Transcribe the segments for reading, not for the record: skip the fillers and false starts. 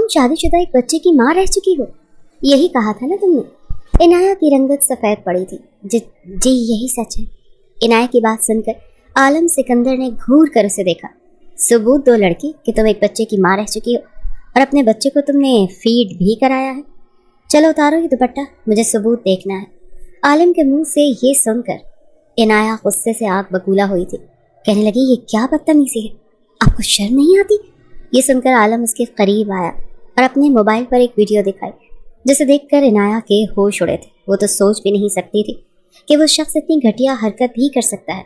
तुम शादीशुदा एक बच्चे की माँ रह चुकी हो, यही कहा था ना तुमने। इनाया की रंगत सफ़ेद पड़ी थी। जी यही सच है। इनाया की बात सुनकर आलम सिकंदर ने घूर कर उसे देखा। सबूत दो लड़की कि तुम एक बच्चे की माँ रह चुकी हो और अपने बच्चे को तुमने फीड भी कराया है। चलो उतारो ये दुपट्टा, मुझे सबूत देखना है। आलम के मुंह से ये सुनकर इनाया गुस्से से आग बबूला हुई थी। कहने लगी, ये क्या बदतमीजी है, आपको शर्म नहीं आती? ये सुनकर आलम उसके करीब आया और अपने मोबाइल पर एक वीडियो दिखाई, जिसे देखकर इनाया के होश उड़े थे। वो तो सोच भी नहीं सकती थी कि वो शख्स इतनी घटिया हरकत भी कर सकता है।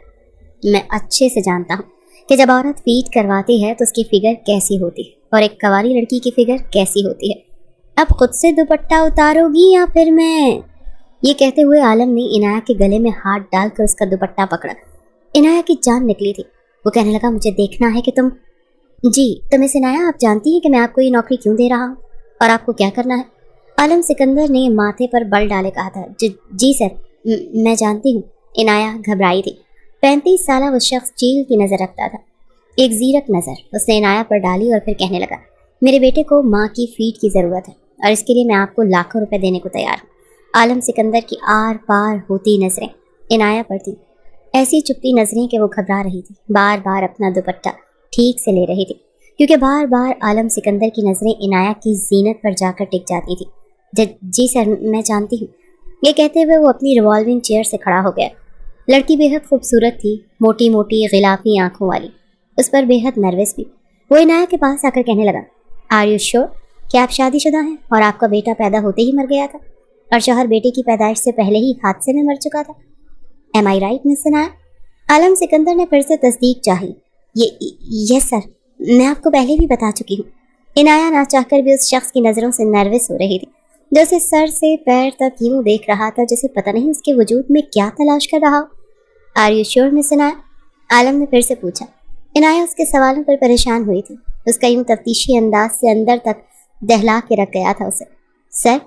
मैं अच्छे से जानता हूँ कि जब औरत फीड करवाती है तो उसकी फिगर कैसी होती है और एक कवारी लड़की की फिगर कैसी होती है। अब खुद से दुपट्टा उतारोगी या फिर मैं? ये कहते हुए आलम ने इनाया के गले में हाथ डालकर उसका दुपट्टा पकड़ा। इनाया की जान निकली थी। वो कहने लगा, मुझे देखना है कि तुम। जी मिस इनाया, आप जानती हैं कि मैं आपको ये नौकरी क्यों दे रहा हूँ और आपको क्या करना है? आलम सिकंदर ने माथे पर बल डाले कहा था। जी सर, मैं जानती हूँ। इनाया घबराई थी। 35 साल वो शख्स चील की नज़र रखता था। एक जीरक नज़र उसने इनाया पर डाली और फिर कहने लगा, मेरे बेटे को माँ की फीड की ज़रूरत है और इसके लिए मैं आपको लाखों रुपए देने को तैयार हूँ। आलम सिकंदर की आर पार होती नज़रें इनाया पर थी, ऐसी चुपती नज़रें कि वो घबरा रही थी। बार बार अपना दुपट्टा ठीक से ले रही थी क्योंकि बार बार आलम सिकंदर की नज़रें इनाया की जीनत पर जाकर टिक जाती थी। जी सर, मैं जानती हूँ। ये कहते हुए वो अपनी रिवॉल्विंग चेयर से खड़ा हो गया। लड़की बेहद खूबसूरत थी, मोटी मोटी गिलाफी आंखों वाली, उस पर बेहद नर्वस भी। वो इनाया के पास आकर कहने लगा, आर यू श्योर कि आप शादीशुदा हैं और आपका बेटा पैदा होते ही मर गया था और शौहर बेटे की पैदाइश से पहले ही हादसे में मर चुका था? एम आई राइट मिस इनाया? आलम सिकंदर ने फिर से तस्दीक चाही। यस सर, मैं आपको पहले भी बता चुकी हूँ। इनाया ना चाहकर भी उस शख्स की नज़रों से नर्वस हो रही थी, जो उसे सर से पैर तक यूं देख रहा था जैसे पता नहीं उसके वजूद में क्या तलाश कर रहा हो। Are you sure miss Inaya? Alam ने फिर से पूछा। इनाया उसके सवालों पर परेशान हुई थी। उसका यूं तफ्तीशी अंदाज से अंदर तक दहला के रख गया था उसे। सर,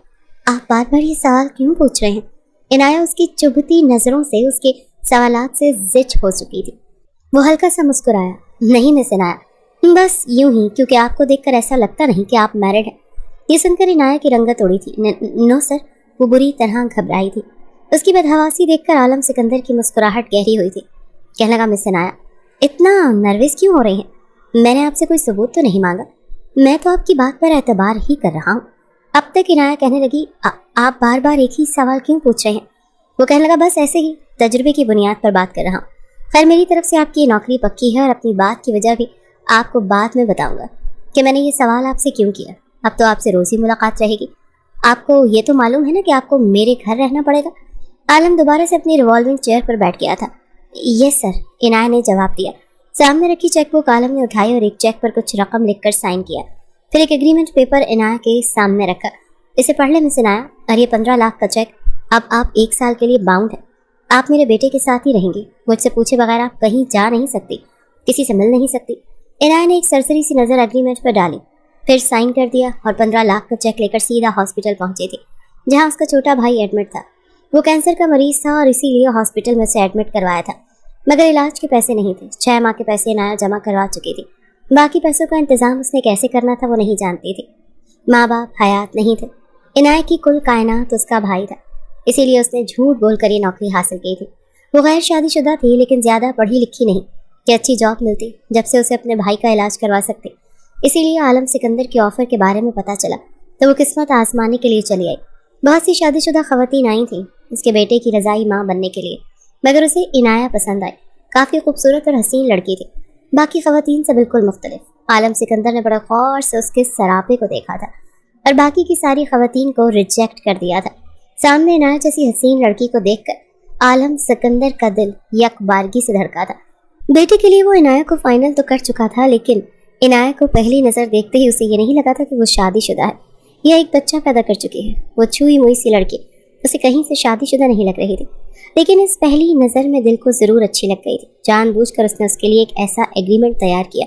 आप बार बार ये सवाल क्यों पूछ रहे हैं? इनाया उसकी चुभती नज़रों से उसके सवालात से जिच हो चुकी थी। वो हल्का सा मुस्कुराया। नहीं मिस इनाया, बस यूं ही, क्योंकि आपको देखकर ऐसा लगता नहीं कि आप मैरिड हैं। ये सुनकर इनाया की रंगत उड़ी थी। नो सर, वो बुरी तरह घबराई थी। उसकी बदहवासी देखकर आलम सिकंदर की मुस्कुराहट गहरी हुई थी। कहने लगा, मिस इनाया, इतना नर्वस क्यों हो रही हैं? मैंने आपसे कोई सबूत तो नहीं मांगा, मैं तो आपकी बात पर एतबार ही कर रहा हूँ। अब तक इनाया कहने लगी, आप बार बार एक ही सवाल क्यों पूछ रहे हैं? वो कहने लगा, बस ऐसे ही तजुर्बे की बुनियाद पर बात कर रहा हूँ। खैर, मेरी तरफ से आपकी नौकरी पक्की है और अपनी बात की वजह भी आपको बाद में बताऊंगा कि मैंने ये सवाल आपसे क्यों किया। अब तो आपसे रोज़ ही मुलाकात रहेगी। आपको ये तो मालूम है ना कि आपको मेरे घर रहना पड़ेगा। आलम दोबारा से अपनी रिवॉल्विंग चेयर पर बैठ गया था। यस सर, इनाया ने जवाब दिया। सामने रखी चेकबुक आलम ने उठाई और एक चेक पर कुछ रकम लिखकर साइन किया। फिर एक एग्रीमेंट पेपर इनाया के सामने रखा। इसे पढ़ ले मिस इनाया, और ये 15 लाख का चेक। अब आप 1 साल के लिए बाउंड है। आप मेरे बेटे के साथ ही रहेंगे। मुझसे पूछे बगैर आप कहीं जा नहीं सकती, किसी से मिल नहीं सकती। इनाया ने एक सरसरी सी नज़र एग्रीमेंट पर डाली, फिर साइन कर दिया और 15 लाख का चेक लेकर सीधा हॉस्पिटल पहुंची थी, जहां उसका छोटा भाई एडमिट था। वो कैंसर का मरीज था और इसीलिए हॉस्पिटल में उसे एडमिट करवाया था, मगर इलाज के पैसे नहीं थे। 6 माह के पैसे इनाया जमा करवा चुकी थी। बाकी पैसों का इंतजाम उसने कैसे करना था वो नहीं जानती थी। माँ बाप हयात नहीं थे। इनाया की कुल कायनात उसका भाई था, इसीलिए उसने झूठ बोलकर ये नौकरी हासिल की थी। वो गैर शादीशुदा थी, लेकिन ज़्यादा पढ़ी लिखी नहीं कि अच्छी जॉब मिलती जब से उसे अपने भाई का इलाज करवा सकते। इसीलिए आलम सिकंदर के ऑफ़र के बारे में पता चला तो वो किस्मत आजमाने के लिए चली आई। बहुत सी शादीशुदा खवातीन आई थीं उसके बेटे की रज़ाई माँ बनने के लिए, मगर उसे इनाया पसंद आई। काफ़ी खूबसूरत और हसीन लड़की थी, बाकी खवातीन से बिल्कुल मुख्तलिफ। आलम सिकंदर ने बड़ा गौर से उसके सरापे को देखा था और बाकी की सारी खवातीन को रिजेक्ट कर दिया था। सामने इनाया जैसी हसीन लड़की को देखकर आलम सिकंदर का दिल यकबारगी से धड़का था। बेटे के लिए वो इनाया को फाइनल तो कर चुका था, लेकिन इनाया को पहली नज़र देखते ही उसे ये नहीं लगा था कि वो शादीशुदा है या एक बच्चा पैदा कर चुकी है। वो छुई मुई सी लड़की उसे कहीं से शादीशुदा नहीं लग रही थी, लेकिन इस पहली नज़र में दिल को ज़रूर अच्छी लग गई थी। जानबूझकर उसने उसके लिए एक ऐसा एग्रीमेंट तैयार किया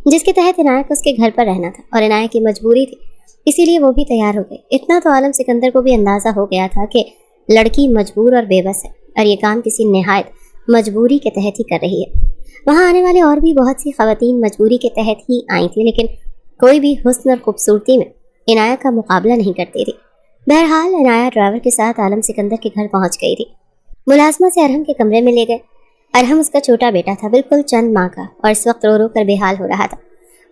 जिसके तहत इनाया को उसके घर पर रहना था और इनाया की मजबूरी थी, इसीलिए वो भी तैयार हो गई। इतना तो आलम सिकंदर को भी अंदाज़ा हो गया था कि लड़की मजबूर और बेबस है और ये काम किसी निहायत मजबूरी के तहत ही कर रही है। वहाँ आने वाले और भी बहुत सी खवातीन मजबूरी के तहत ही आई थी, लेकिन कोई भी हुस्न और खूबसूरती में इनाया का मुकाबला नहीं करती थी। बहरहाल इनाया ड्राइवर के साथ आलम सिकंदर के घर पहुंच गई थी। मुलाजमा से अरहम के कमरे में ले गए। अरहम उसका छोटा बेटा था, बिल्कुल चंद माह का, और इस वक्त रो रो कर बेहाल हो रहा था।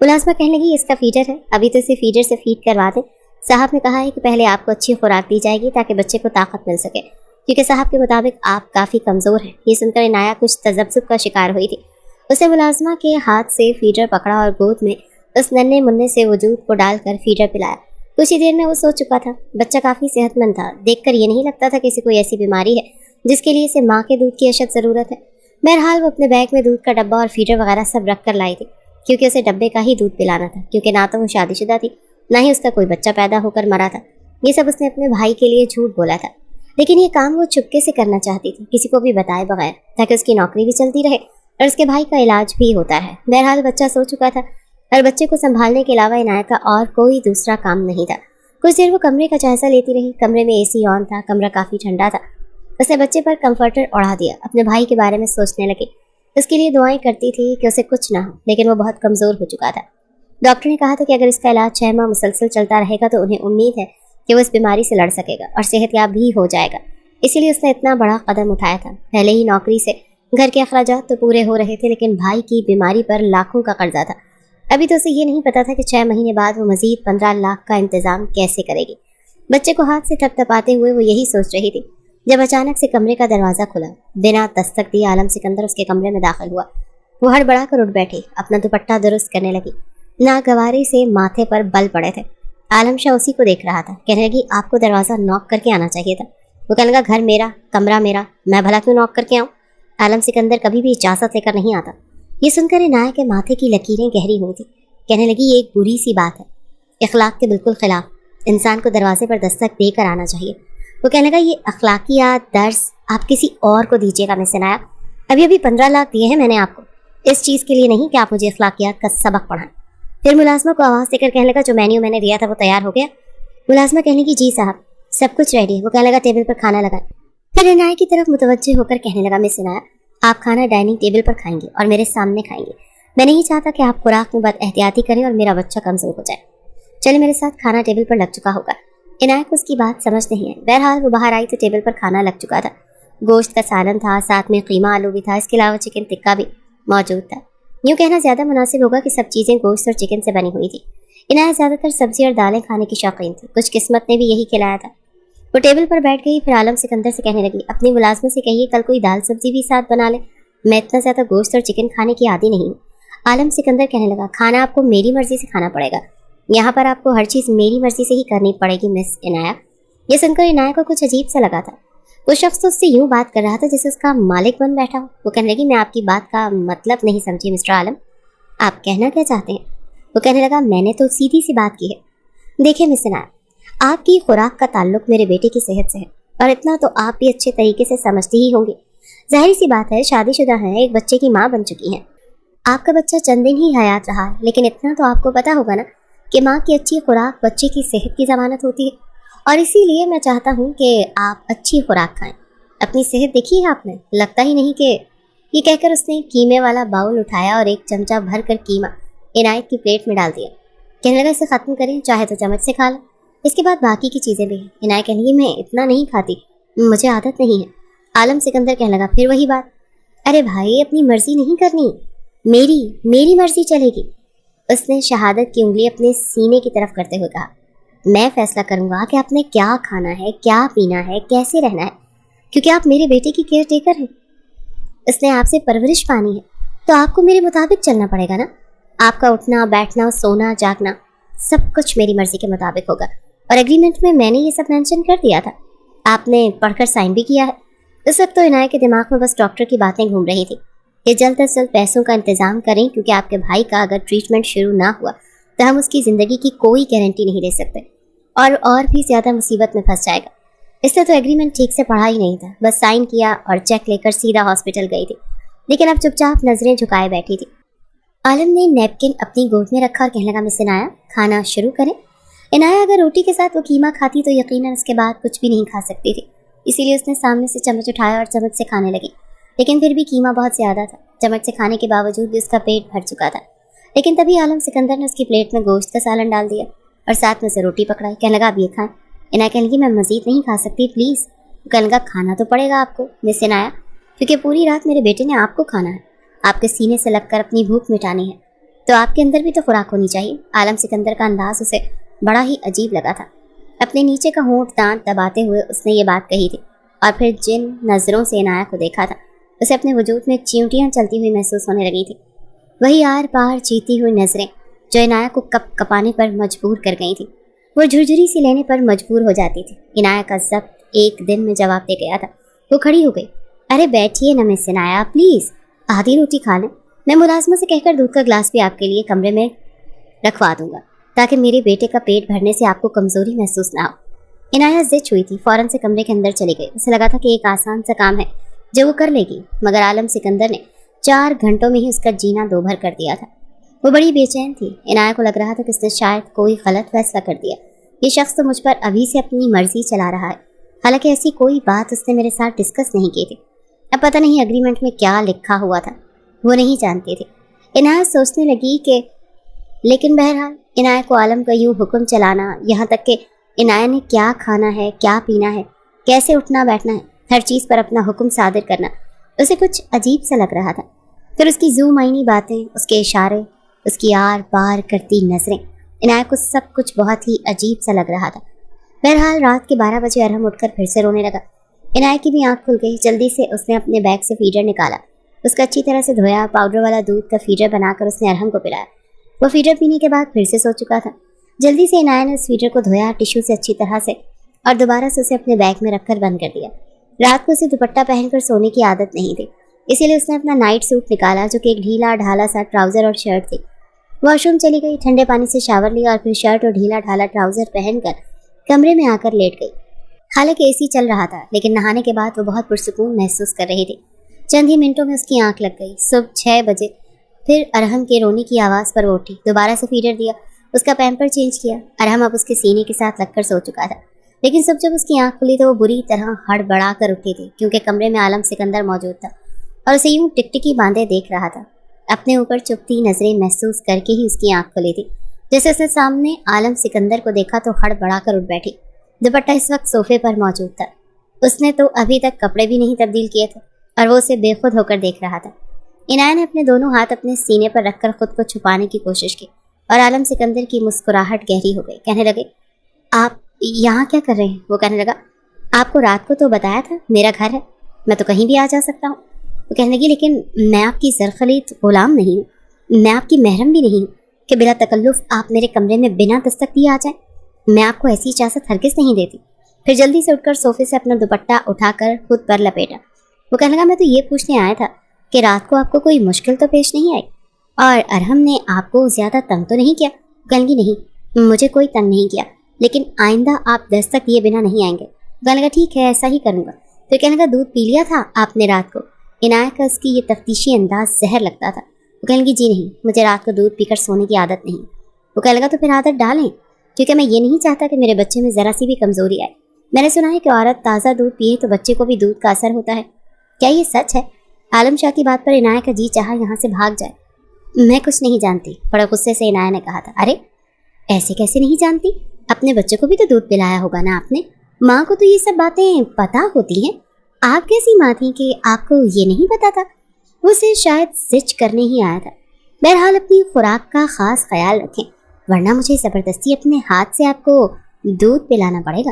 मुलाजमा कहने लगी, इसका फीडर है, अभी तो इसे फीडर से फीड करवा दें। साहब ने कहा है कि पहले आपको अच्छी खुराक दी जाएगी ताकि बच्चे को ताकत मिल सके, क्योंकि साहब के मुताबिक आप काफ़ी कमज़ोर हैं। ये सुनकर इनाया कुछ तजब्जुब का शिकार हुई थी। उसे मुलाजमा के हाथ से फीडर पकड़ा और गोद में उस नन्हे मुन्ने से वजूद को डालकर फीडर पिलाया। कुछ ही देर में वो सो चुका था। बच्चा काफ़ी सेहतमंद था। देखकर ये नहीं लगता था कि इसे कोई ऐसी बीमारी है जिसके लिए इसे माँ के दूध की अशद ज़रूरत है। बहरहाल वो अपने बैग में दूध का डब्बा और फीडर वगैरह सब रख कर लाई थी, क्योंकि उसे डब्बे का ही दूध पिलाना था, क्योंकि ना तो वो शादीशुदा थी, ना ही उसका कोई बच्चा पैदा होकर मरा था। ये सब उसने अपने भाई के लिए झूठ बोला था, लेकिन ये काम वो चुपके से करना चाहती थी, किसी को भी बताए बगैर, ताकि उसकी नौकरी भी चलती रहे और उसके भाई का इलाज भी होता है। बहरहाल बच्चा सो चुका था और बच्चे को संभालने के अलावा इनाया का और कोई दूसरा काम नहीं था। कुछ देर वो कमरे का जायजा लेती रही। कमरे में एसी ऑन था, कमरा काफ़ी ठंडा था। उसने बच्चे पर कंफर्टर उड़ा दिया, अपने भाई के बारे में सोचने लगी। उसके लिए दुआएं करती थी कि उसे कुछ ना हो, लेकिन वो बहुत कमज़ोर हो चुका था। डॉक्टर ने कहा था कि अगर इसका इलाज 6 माह मुसलसल चलता रहेगा तो उन्हें उम्मीद है कि वो इस बीमारी से लड़ सकेगा और सेहतयाब भी हो जाएगा। इसीलिए उसने इतना बड़ा कदम उठाया था। पहले ही नौकरी से घर के अखराजात तो पूरे हो रहे थे, लेकिन भाई की बीमारी पर लाखों का कर्जा था। अभी तो उसे ये नहीं पता था कि 6 महीने बाद वो मजीद 15 लाख का इंतजाम कैसे करेगी। बच्चे को हाथ से थपथपाते हुए वो यही सोच रही थी जब अचानक से कमरे का दरवाज़ा खुला। बिना दस्तक दिए आलम सिकंदर उसके कमरे में दाखिल हुआ। वो हड़बड़ा कर उठ बैठी, अपना दुपट्टा दुरुस्त करने लगी। नागवारी से माथे पर बल पड़े थे। आलम शाह उसी को देख रहा था। कहने लगी, आपको दरवाज़ा नॉक करके आना चाहिए था। वो कहने लगा, घर मेरा, कमरा मेरा, मैं भला क्यों नॉक करके आऊँ? आलम सिकंदर कभी भी इजाज़त लेकर नहीं आता। ये सुनकर इनाया के माथे की लकीरें गहरी हुई थी। कहने लगी, ये एक बुरी सी बात है, इखलाक के बिल्कुल खिलाफ। इंसान को दरवाजे पर दस्तक देकर आना चाहिए। वो कहने लगा, ये अखलाकियात दर्स आप किसी और को दीजिएगा मिस इनाया। अभी अभी 15 लाख दिए हैं मैंने आपको, इस चीज़ के लिए नहीं कि आप मुझे अखलाकियात का सबक पढ़ाएं। फिर मुलाजमा को आवाज़ देकर कहने लगा, जो मेन्यू मैंने दिया था वो तैयार हो गया? मुलाजमा कहने की, जी साहब, सब कुछ रेडी है। वो कहने लगा, टेबल पर खाना लगाएं। फिर इनाया की तरफ मुतवज्जे होकर कहने लगा, मिस इनाया, आप खाना डाइनिंग टेबल पर खाएंगे और मेरे सामने खाएंगे। मैं नहीं चाहता कि आप खुराक में बद एहतियाती करें और मेरा बच्चा कमज़ोर हो जाए। चले मेरे साथ, खाना टेबल पर लग चुका होगा। इनाया को उसकी बात समझ नहीं आई। बहरहाल वो बाहर आई तो टेबल पर खाना लग चुका था। गोश्त का सालन था, साथ में कीमा आलू भी था, इसके अलावा चिकन टिक्का भी मौजूद था। यूँ कहना ज़्यादा मुनासिब होगा कि सब चीज़ें गोश्त और चिकन से बनी हुई थी। इनाया ज़्यादातर सब्जी और दालें खाने की शौकीन थी। कुछ किस्मत ने भी यही खिलाया था। वो टेबल पर बैठ गई। फिर आलम सिकंदर से कहने लगी, अपनी मुलाजमे से कहिए कल कोई दाल सब्जी भी साथ बना ले। मैं इतना ज़्यादा गोश्त और चिकन खाने की आदी नहीं हूँ। आलम सिकंदर कहने लगा, खाना आपको मेरी मर्जी से खाना पड़ेगा। यहाँ पर आपको हर चीज़ मेरी मर्जी से ही करनी पड़ेगी मिस इनाया। ये सुनकर इनाया को कुछ अजीब सा लगा था। वो शख्स तो उससे यूँ बात कर रहा था जैसे उसका मालिक बन बैठा हो। वो कहने लगी, मैं आपकी बात का मतलब नहीं समझी मिस्टर आलम, आप कहना क्या चाहते हैं? वो कहने लगा, मैंने तो सीधी सी बात की है। देखिए मिस इनाया, आपकी खुराक का ताल्लुक मेरे बेटे की सेहत से है, और इतना तो आप भी अच्छे तरीके से समझती ही होंगी। जाहिर सी बात है, शादीशुदा हैं, एक बच्चे की माँ बन चुकी हैं। आपका बच्चा चंद दिन ही हयात रहा है, लेकिन इतना तो आपको पता होगा ना कि माँ की अच्छी खुराक बच्चे की सेहत की ज़मानत होती है, और इसीलिए मैं चाहता हूँ कि आप अच्छी खुराक खाएं। अपनी सेहत देखी है आपने? लगता ही नहीं कि। ये कहकर उसने कीमे वाला बाउल उठाया और एक चमचा भर कर कीमा इनायत की प्लेट में डाल दिया। कहने लगा, इसे ख़त्म करें, चाहे तो चम्मच से खा लो, इसके बाद बाकी की चीज़ें भी हैं। इनायत कहने लगी, मैं इतना नहीं खाती, मुझे आदत नहीं है। आलम सिकंदर कहने लगा, फिर वही बात, अरे भाई अपनी मर्जी नहीं करनी, मेरी मर्जी चलेगी। उसने शहादत की उंगली अपने सीने की तरफ करते हुए कहा, मैं फैसला करूंगा कि आपने क्या खाना है, क्या पीना है, कैसे रहना है, क्योंकि आप मेरे बेटे की केयर टेकर हैं। उसने आपसे परवरिश पानी है, तो आपको मेरे मुताबिक चलना पड़ेगा ना। आपका उठना बैठना सोना जागना सब कुछ मेरी मर्जी के मुताबिक होगा, और एग्रीमेंट में मैंने ये सब मेंशन कर दिया था, आपने पढ़कर साइन भी किया है। इस वक्त तो इनायत के दिमाग में बस डॉक्टर की बातें घूम रही थी कि जल्द अज जल्द पैसों का इंतज़ाम करें, क्योंकि आपके भाई का अगर ट्रीटमेंट शुरू ना हुआ तो हम उसकी ज़िंदगी की कोई गारंटी नहीं ले सकते, और भी ज़्यादा मुसीबत में फंस जाएगा। इसलिए तो एग्रीमेंट ठीक से पढ़ा ही नहीं था, बस साइन किया और चेक लेकर सीधा हॉस्पिटल गई थी, लेकिन अब चुपचाप नज़रें झुकाए बैठी थी। आलम ने नैपकिन अपनी गोद में रखा और कहने लगा, मिस इनाया, खाना शुरू करें। इनाया अगर रोटी के साथ वो कीमा खाती तो यकीनन उसके बाद कुछ भी नहीं खा सकती थी, इसीलिए उसने सामने से चम्मच उठाया और चम्मच से खाने लगी। लेकिन फिर भी कीमा बहुत ज़्यादा था। चम्मच से खाने के बावजूद भी उसका पेट भर चुका था। लेकिन तभी आलम सिकंदर ने उसकी प्लेट में गोश्त का सालन डाल दिया और साथ में से रोटी पकड़ाई। कहने लगा अब ये खाएं। इनाया कहने लगी मैं मज़ीद नहीं खा सकती प्लीज़। कहने लगा खाना तो पड़ेगा आपको मिस इनाया, क्योंकि पूरी रात मेरे बेटे ने आपको खाना है, आपके सीने से लगकर अपनी भूख मिटानी है, तो आपके अंदर भी तो खुराक होनी चाहिए। आलम सिकंदर का अंदाज उसे बड़ा ही अजीब लगा था। अपने नीचे का होंठ दांत दबाते हुए उसने ये बात कही थी, और फिर जिन नज़रों से इनाया को देखा था उसे अपने वजूद में चींटियाँ चलती हुई महसूस होने लगी थी। वही आर पार चीती हुई नज़रें जो इनाया को कप कपाने पर मजबूर कर गई थी, वो झुरझुरी सी लेने पर मजबूर हो जाती थी। इनाया का ज़ब्त एक दिन में जवाब दे गया था। वो खड़ी हो गई। अरे बैठिए ना मिस इनाया प्लीज़, आधी रोटी खा लें। मैं मुलाजमा से कहकर दूध का गिलास भी आपके लिए कमरे में रखवा दूंगा, ताकि मेरे बेटे का पेट भरने से आपको कमज़ोरी महसूस ना हो। इनाया ज़िद हुई थी, फ़ौरन से कमरे के अंदर चली गई। उसे लगा था कि एक आसान सा काम है जो वो कर लेगी, मगर आलम सिकंदर ने 4 घंटों में ही उसका जीना दोभर कर दिया था। वो बड़ी बेचैन थी। इनाया को लग रहा था कि उसने शायद कोई गलत फैसला कर दिया। ये शख्स तो मुझ पर अभी से अपनी मर्जी चला रहा है, हालांकि ऐसी कोई बात उसने मेरे साथ डिस्कस नहीं की थी। अब पता नहीं एग्रीमेंट में क्या लिखा हुआ था, वो नहीं जानती थी। इनाया सोचने लगी कि लेकिन बहरहाल इनाया को आलम का यूं हुक्म चलाना, यहाँ तक कि इनाया ने क्या खाना है, क्या पीना है, कैसे उठना बैठना है, हर चीज़ पर अपना हुक्म सादिर करना उसे कुछ अजीब सा लग रहा था। फिर उसकी जू मायनी बातें, उसके इशारे, उसकी आर पार करती नजरें, इनाया को सब कुछ बहुत ही अजीब सा लग रहा था। बहरहाल रात के 12 बजे अरहम उठकर फिर से रोने लगा। इनाया की भी आंख खुल गई। जल्दी से उसने अपने बैग से फीडर निकाला, उसका अच्छी तरह से धोया, पाउडर वाला दूध का फीडर बनाकर उसने अरहम को पिलाया। वो फीडर पीने के बाद फिर से सो चुका था। जल्दी से इनाया ने उस फीडर को धोया टिश्यू से अच्छी तरह से, और दोबारा से उसे अपने बैग में रखकर बंद कर दिया। रात को उसे दुपट्टा पहनकर सोने की आदत नहीं थी, इसीलिए उसने अपना नाइट सूट निकाला, जो कि एक ढीला ढाला सा ट्राउज़र और शर्ट थी। वॉशरूम चली गई, ठंडे पानी से शावर लिया और फिर शर्ट और ढीला ढाला ट्राउज़र पहनकर कमरे में आकर लेट गई। हालांकि एसी चल रहा था, लेकिन नहाने के बाद वो बहुत पुरसुकून महसूस कर रही थी। चंद ही मिनटों में उसकी आंख लग गई। सुबह 6 बजे फिर अरहम के रोने की आवाज़ पर वो उठी, दोबारा से फीडर दिया, उसका पैम्पर चेंज किया। अरहम अब उसके सीने के साथ लगकर सो चुका था, लेकिन सुबह जब उसकी आंख खुली तो वो बुरी तरह हड़बड़ा कर उठी थी, क्योंकि कमरे में आलम सिकंदर मौजूद था और उसे यूं टिकटिकी बांधे देख रहा था। अपने ऊपर चुभती नजरें महसूस करके ही उसकी आंख खुली थी। जैसे उसने सामने आलम सिकंदर को देखा तो हड़बड़ा कर उठ बैठी। दुपट्टा इस वक्त सोफे पर मौजूद था। उसने तो अभी तक कपड़े भी नहीं तब्दील किए थे और वो उसे बेखुद होकर देख रहा था। इनाया ने अपने दोनों हाथ अपने सीने पर रखकर खुद को छुपाने की कोशिश की और आलम सिकंदर की मुस्कुराहट गहरी हो गई। कहने लगे, आप यहाँ क्या कर रहे हैं? वो कहने लगा, आपको रात को तो बताया था मेरा घर है, मैं तो कहीं भी आ जा सकता हूँ। वो कहने लगी, लेकिन मैं आपकी ज़रख़लीत ग़ुलाम नहीं हूँ, मैं आपकी महरम भी नहीं हूँ कि बिला तकल्लुफ़ आप मेरे कमरे में बिना दस्तक दिए आ जाएं। मैं आपको ऐसी इजाज़त हरगिज़ नहीं देती। फिर जल्दी से उठकर सोफे से अपना दुपट्टा उठाकर खुद पर लपेटा। वो कहने लगा, मैं तो ये पूछने आया था कि रात को आपको कोई मुश्किल तो पेश नहीं आई और अरहम ने आपको ज़्यादा तंग तो नहीं किया? कहने लगी, नहीं, मुझे कोई तंग नहीं किया, लेकिन आइंदा आप दस्तक दिए बिना नहीं आएंगे। कहने लगा, ठीक है, ऐसा ही करूँगा। फिर कहने लगा, दूध पी लिया था आपने रात को? इनाया का उसकी ये तफ्तीशी अंदाज जहर लगता था। वो कहने लगी, जी नहीं, मुझे रात को दूध पीकर सोने की आदत नहीं। वो कहने लगा, तो फिर आदत डालें, क्योंकि मैं ये नहीं चाहता कि मेरे बच्चे में ज़रा सी भी कमज़ोरी आए। मैंने सुना है कि औरत ताज़ा दूध पिए तो बच्चे को भी दूध का असर होता है, क्या ये सच है? आलम शाह की बात पर इनाया का जी चाहा यहाँ से भाग जाए। मैं कुछ नहीं जानती, बड़े गुस्से से इनाया ने कहा था। अरे ऐसे कैसे नहीं जानती? अपने बच्चे को भी तो दूध पिलाया होगा ना आपने। माँ को तो ये सब बातें पता होती हैं। आप कैसी माँ थी कि आपको ये नहीं पता था? वो उसे शायद सिच करने ही आया था। बहरहाल अपनी खुराक का खास ख्याल रखें, वरना मुझे ज़बरदस्ती अपने हाथ से आपको दूध पिलाना पड़ेगा।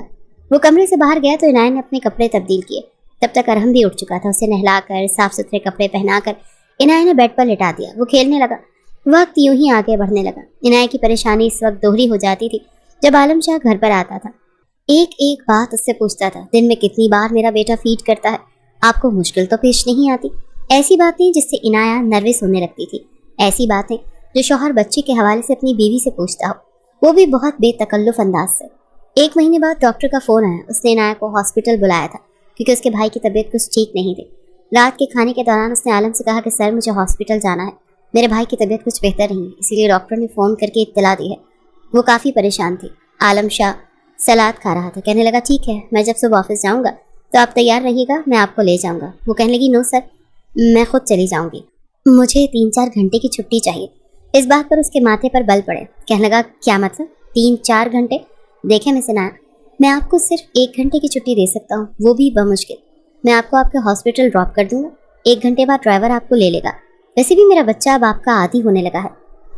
वो कमरे से बाहर गया तो इनाया ने अपने कपड़े तब्दील किए। तब तक अरहम भी उठ चुका था। उसे नहलाकर साफ सुथरे कपड़े पहनाकर इनाया ने बेड पर लिटा दिया। वो खेलने लगा। वक्त यूं ही आगे बढ़ने लगा। इनाया की परेशानी इस वक्त दोहरी हो जाती थी जब आलम शाह घर पर आता था। एक एक बात उससे पूछता था, दिन में कितनी बार मेरा बेटा फीड करता है? आपको मुश्किल तो पेश नहीं आती? ऐसी बातें जिससे इनाया नर्वस होने लगती थी, ऐसी बातें जो शौहर बच्चे के हवाले से अपनी बीवी से पूछता हो, वो भी बहुत बेतकल्लुफ़ अंदाज से। 1 महीने बाद डॉक्टर का फ़ोन आया। उसने इनाया को हॉस्पिटल बुलाया था क्योंकि उसके भाई की तबीयत कुछ ठीक नहीं थी। रात के खाने के दौरान उसने आलम से कहा कि सर, मुझे हॉस्पिटल जाना है, मेरे भाई की तबीयत कुछ बेहतर नहीं है, इसीलिए डॉक्टर ने फ़ोन करके इत्तला दी है। वो काफ़ी परेशान थी। आलम शाह सलाद खा रहा था। कहने लगा, ठीक है, मैं जब सुबह ऑफिस जाऊँगा तो आप तैयार रहिएगा, मैं आपको ले जाऊँगा। वो कहने लगी, नो सर, मैं खुद चली जाऊँगी, मुझे 3-4 घंटे की छुट्टी चाहिए। इस बात पर उसके माथे पर बल पड़े। कहने लगा, क्या मतलब 3-4 घंटे? देखें मिस इनाया, मैं आपको सिर्फ 1 घंटे की छुट्टी दे सकता हूँ, वो भी बमुश्किल। मैं आपको आपके हॉस्पिटल ड्रॉप कर दूंगा, 1 घंटे बाद ड्राइवर आपको ले लेगा। वैसे भी मेरा बच्चा अब आपका आदी होने लगा है।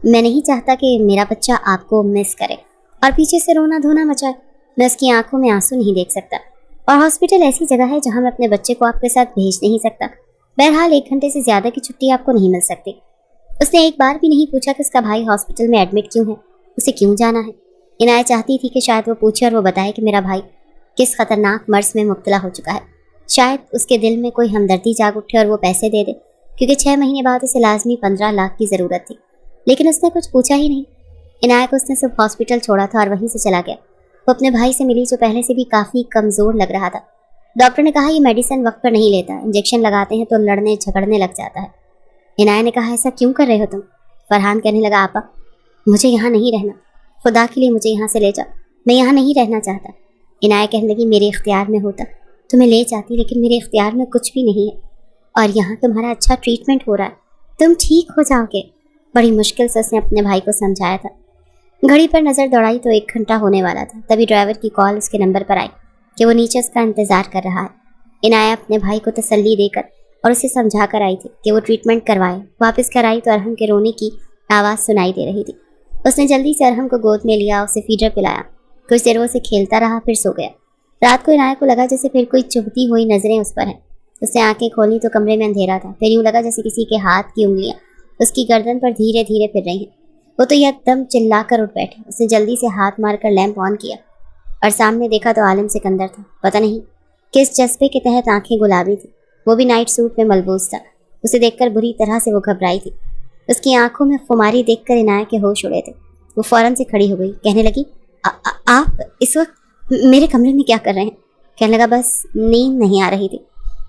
मैं नहीं चाहता कि मेरा बच्चा आपको मिस करे और पीछे से रोना धोना मचाए। मैं उसकी आंखों में आंसू नहीं देख सकता, और हॉस्पिटल ऐसी जगह है जहाँ मैं अपने बच्चे को आपके साथ भेज नहीं सकता। बहरहाल 1 घंटे से ज़्यादा की छुट्टी आपको नहीं मिल सकती। उसने एक बार भी नहीं पूछा कि उसका भाई हॉस्पिटल में एडमिट क्यों है, उसे क्यों जाना है। इनाया चाहती थी कि शायद वो पूछे और वो बताए कि मेरा भाई किस खतरनाक मर्ज में मुब्तला हो चुका है। शायद उसके दिल में कोई हमदर्दी जाग उठे और वो पैसे दे दे, क्योंकि 6 महीने बाद उसे लाजमी 15 लाख की ज़रूरत थी। लेकिन उसने कुछ पूछा ही नहीं। इनाया को उसने सिर्फ हॉस्पिटल छोड़ा था और वहीं से चला गया। वो अपने भाई से मिली, जो पहले से भी काफ़ी कमज़ोर लग रहा था। डॉक्टर ने कहा ये मेडिसिन वक्त पर नहीं लेता, इंजेक्शन लगाते हैं तो लड़ने झगड़ने लग जाता है। इनाया ने कहा ऐसा क्यों कर रहे हो तुम? फरहान कहने लगा आपा, मुझे यहाँ नहीं रहना, खुदा के लिए मुझे यहाँ से ले जाओ, मैं यहाँ नहीं रहना चाहता। इनाया कहने लगी मेरे इख्तियार में होता तो मैं ले जाती, लेकिन मेरे इख्तियार में कुछ भी नहीं है, और यहाँ तुम्हारा अच्छा ट्रीटमेंट हो रहा है, तुम ठीक हो जाओगे। बड़ी मुश्किल से उसने अपने भाई को समझाया था। घड़ी पर नज़र दौड़ाई तो 1 घंटा होने वाला था। तभी ड्राइवर की कॉल उसके नंबर पर आई कि वो नीचे उसका इंतज़ार कर रहा है। इनाया अपने भाई को तसल्ली देकर और उसे समझा कर आई थी कि वो ट्रीटमेंट करवाए। वापस घर आई तो अरहम के रोने की आवाज़ सुनाई दे रही थी। उसने जल्दी से अरहम को गोद में लिया, उसे फीडर पिलाया। कुछ देर वो उसे खेलता रहा, फिर सो गया। रात को इनाया को लगा जैसे फिर कोई चुभती हुई नज़रें उस पर हैं। उसने आंखें खोली तो कमरे में अंधेरा था। फिर यूँ लगा जैसे किसी के हाथ की उंगलियां उसकी गर्दन पर धीरे धीरे फिर रही हैं। वो तो एकदम चिल्ला कर उठ बैठे। उसने जल्दी से हाथ मारकर लैंप ऑन किया और सामने देखा तो आलम सिकंदर था। पता नहीं किस जज्बे के तहत आंखें गुलाबी थी, वो भी नाइट सूट में मलबूस था। उसे देखकर बुरी तरह से वो घबराई थी। उसकी आंखों में खुमारी देखकर इनाया के होश उड़े थे। वो फौरन से खड़ी हो गई, कहने लगी आप इस वक्त मेरे कमरे में क्या कर रहे हैं? कहने लगा बस नींद नहीं आ रही थी।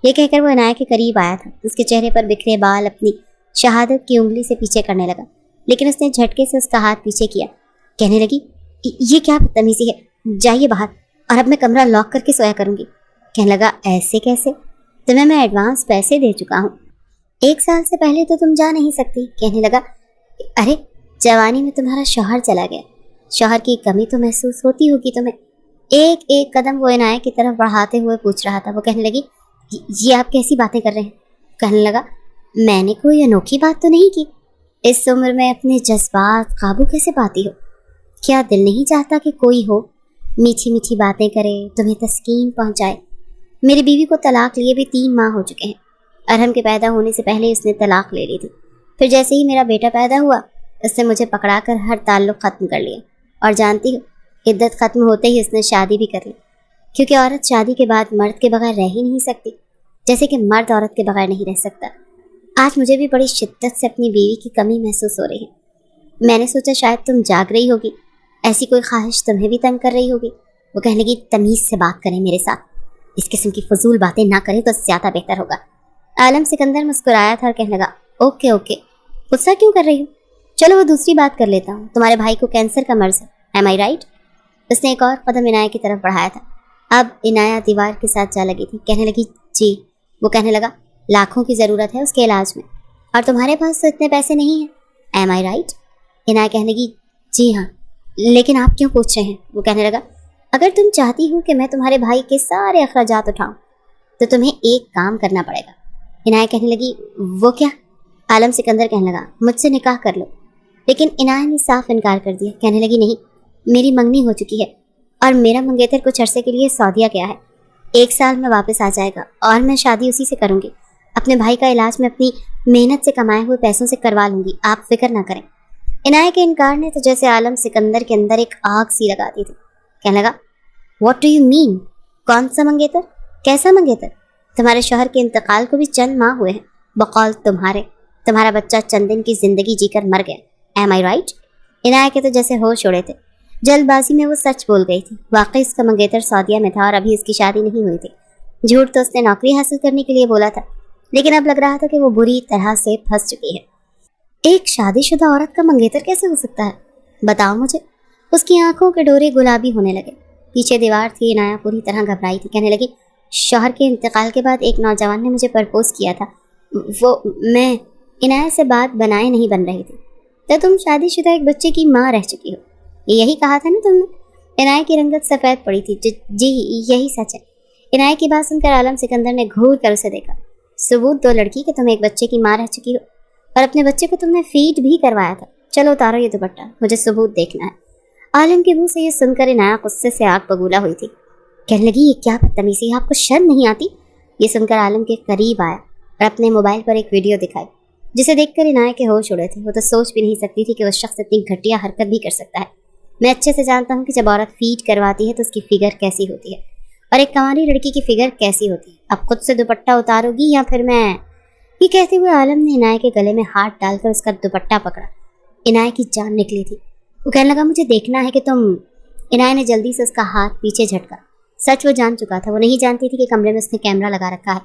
ये कहकर वो इनाया के करीब आया था। उसके चेहरे पर बिखरे बाल अपनी शहादत की उंगली से पीछे करने लगा, लेकिन उसने झटके से उसका हाथ पीछे किया। कहने लगी ये क्या बदतमीजी है, जाइए बाहर, और अब मैं कमरा लॉक करके सोया करूंगी। कहने लगा ऐसे कैसे, तुम्हें मैं एडवांस पैसे दे चुका हूँ, 1 साल से पहले तो तुम जा नहीं सकती। कहने लगा अरे जवानी में तुम्हारा शौहर चला गया, शौहर की कमी तो महसूस होती होगी तुम्हें। एक एक कदम वो इनाया की तरफ बढ़ाते हुए पूछ रहा था। वो कहने लगी ये आप कैसी बातें कर रहे हैं? कहने लगा मैंने कोई अनोखी बात तो नहीं की, इस उम्र में अपने जज्बात काबू कैसे पाती हो? क्या दिल नहीं चाहता कि कोई हो, मीठी मीठी बातें करे, तुम्हें तस्कीन पहुंचाए? मेरी बीवी को तलाक लिए भी 3 माह हो चुके हैं। अरहम के पैदा होने से पहले उसने तलाक ले ली थी। फिर जैसे ही मेरा बेटा पैदा हुआ उसने मुझे पकड़ा कर हर ताल्लुक ख़त्म कर लिया, और जानती हो इद्दत ख़त्म होते ही उसने शादी भी कर ली, क्योंकि औरत शादी के बाद मर्द के बगैर रह ही नहीं सकती, जैसे कि मर्द औरत के बगैर नहीं रह सकता। आज मुझे भी बड़ी शिद्दत से अपनी बीवी की कमी महसूस हो रही है। मैंने सोचा शायद तुम जाग रही होगी, ऐसी कोई ख्वाहिश तुम्हें भी तंग कर रही होगी। वो कहने लगी तमीज़ से बात करें मेरे साथ, इस किस्म की फजूल बातें ना करें तो ज़्यादा बेहतर होगा। आलम सिकंदर मुस्कुराया था और कहने लगा ओके ओके, गुस्सा क्यों कर रही हो? चलो वो दूसरी बात कर लेता हूँ, तुम्हारे भाई को कैंसर का मर्ज है, एम आई राइट? उसने एक और कदम इनाया की तरफ बढ़ाया था। अब इनाया दीवार के साथ जा लगी थी। कहने लगी जी। वो कहने लगा लाखों की ज़रूरत है उसके इलाज में, और तुम्हारे पास तो इतने पैसे नहीं हैं, एम आई राइट? इनाया कहने लगी जी हाँ, लेकिन आप क्यों पूछ रहे हैं? वो कहने लगा अगर तुम चाहती हो कि मैं तुम्हारे भाई के सारे अखराजात उठाऊं तो तुम्हें एक काम करना पड़ेगा। इनाया कहने लगी वो क्या? आलम सिकंदर कहने लगा मुझसे निकाह कर लो। लेकिन इनाया ने साफ इनकार कर दिया। कहने लगी नहीं, मेरी मंगनी हो चुकी है और मेरा मंगेतर कुछ अरसे के लिए सऊदीया गया है, 1 साल में वापस आ जाएगा और मैं शादी उसी से करूँगी। अपने भाई का इलाज मैं अपनी मेहनत से कमाए हुए पैसों से करवा लूँगी, आप फिक्र ना करें। इनाया के इनकार ने तो जैसे आलम सिकंदर के अंदर एक आग सी लगा दी थी। कहने लगा व्हाट डू यू मीन? कौन सा मंगेतर? कैसा मंगेतर? तुम्हारे शौहर के इंतकाल को भी चंद माह हुए हैं, बकौल तुम्हारा बच्चा चंद दिन की जिंदगी जीकर मर गया, एम आई राइट? इनाया के तो जैसे होश उड़े थे। जल्दबाजी में वो सच बोल गई थी। वाकई उसका मंगेतर सऊदीया में था और अभी उसकी शादी नहीं हुई थी। झूठ तो उसने नौकरी हासिल करने के लिए बोला था, लेकिन अब लग रहा था कि वो बुरी तरह से फंस चुकी है। एक शादीशुदा औरत का मंगेतर कैसे हो सकता है, बताओ मुझे। उसकी आंखों के डोरे गुलाबी होने लगे। पीछे दीवार थी। इनाया पूरी तरह घबराई थी। कहने लगी शौहर के इंतकाल के बाद एक नौजवान ने मुझे प्रपोज किया था, वो मैं। इनाया से बात बनाए नहीं बन रही थी। तो तुम शादीशुदा एक बच्चे की माँ रह चुकी हो, यही कहा था ना तुमने? इनाया की रंगत सफ़ेद पड़ी थी। जी यही सच है। इनाया की बात सुनकर आलम सिकंदर ने घूर कर उसे देखा। सबूत दो लड़की कि तुम एक बच्चे की माँ रह चुकी हो और अपने बच्चे को तुमने फीड भी करवाया था। चलो उतारो ये दुपट्टा, मुझे सबूत देखना है। आलम के मुंह से ये सुनकर इनाया गुस्से से आग बबूला हुई थी। कहने लगी, ये क्या बदतमीजी है, आपको शर्म नहीं आती? ये सुनकर आलम के करीब आया और अपने मोबाइल पर एक वीडियो दिखाई, जिसे देखकर इनाया के होश उड़े थे। वो तो सोच भी नहीं सकती थी कि वो शख्स इतनी घटिया हरकत भी कर सकता है। मैं अच्छे से जानता हूँ कि जब औरत फीड करवाती है तो उसकी फिगर कैसी होती है और एक कंवारी लड़की की फिगर कैसी होती है। अब खुद से दुपट्टा उतारोगी या फिर मैं? ये कहते हुए आलम ने इनाया के गले में हाथ डालकर उसका दुपट्टा पकड़ा। इनाया की जान निकली थी। वो कहने लगा, मुझे देखना है कि तुम। इनाया ने जल्दी से उसका हाथ पीछे झटका। सच वो जान चुका था। वो नहीं जानती थी कि कमरे में उसने कैमरा लगा रखा है।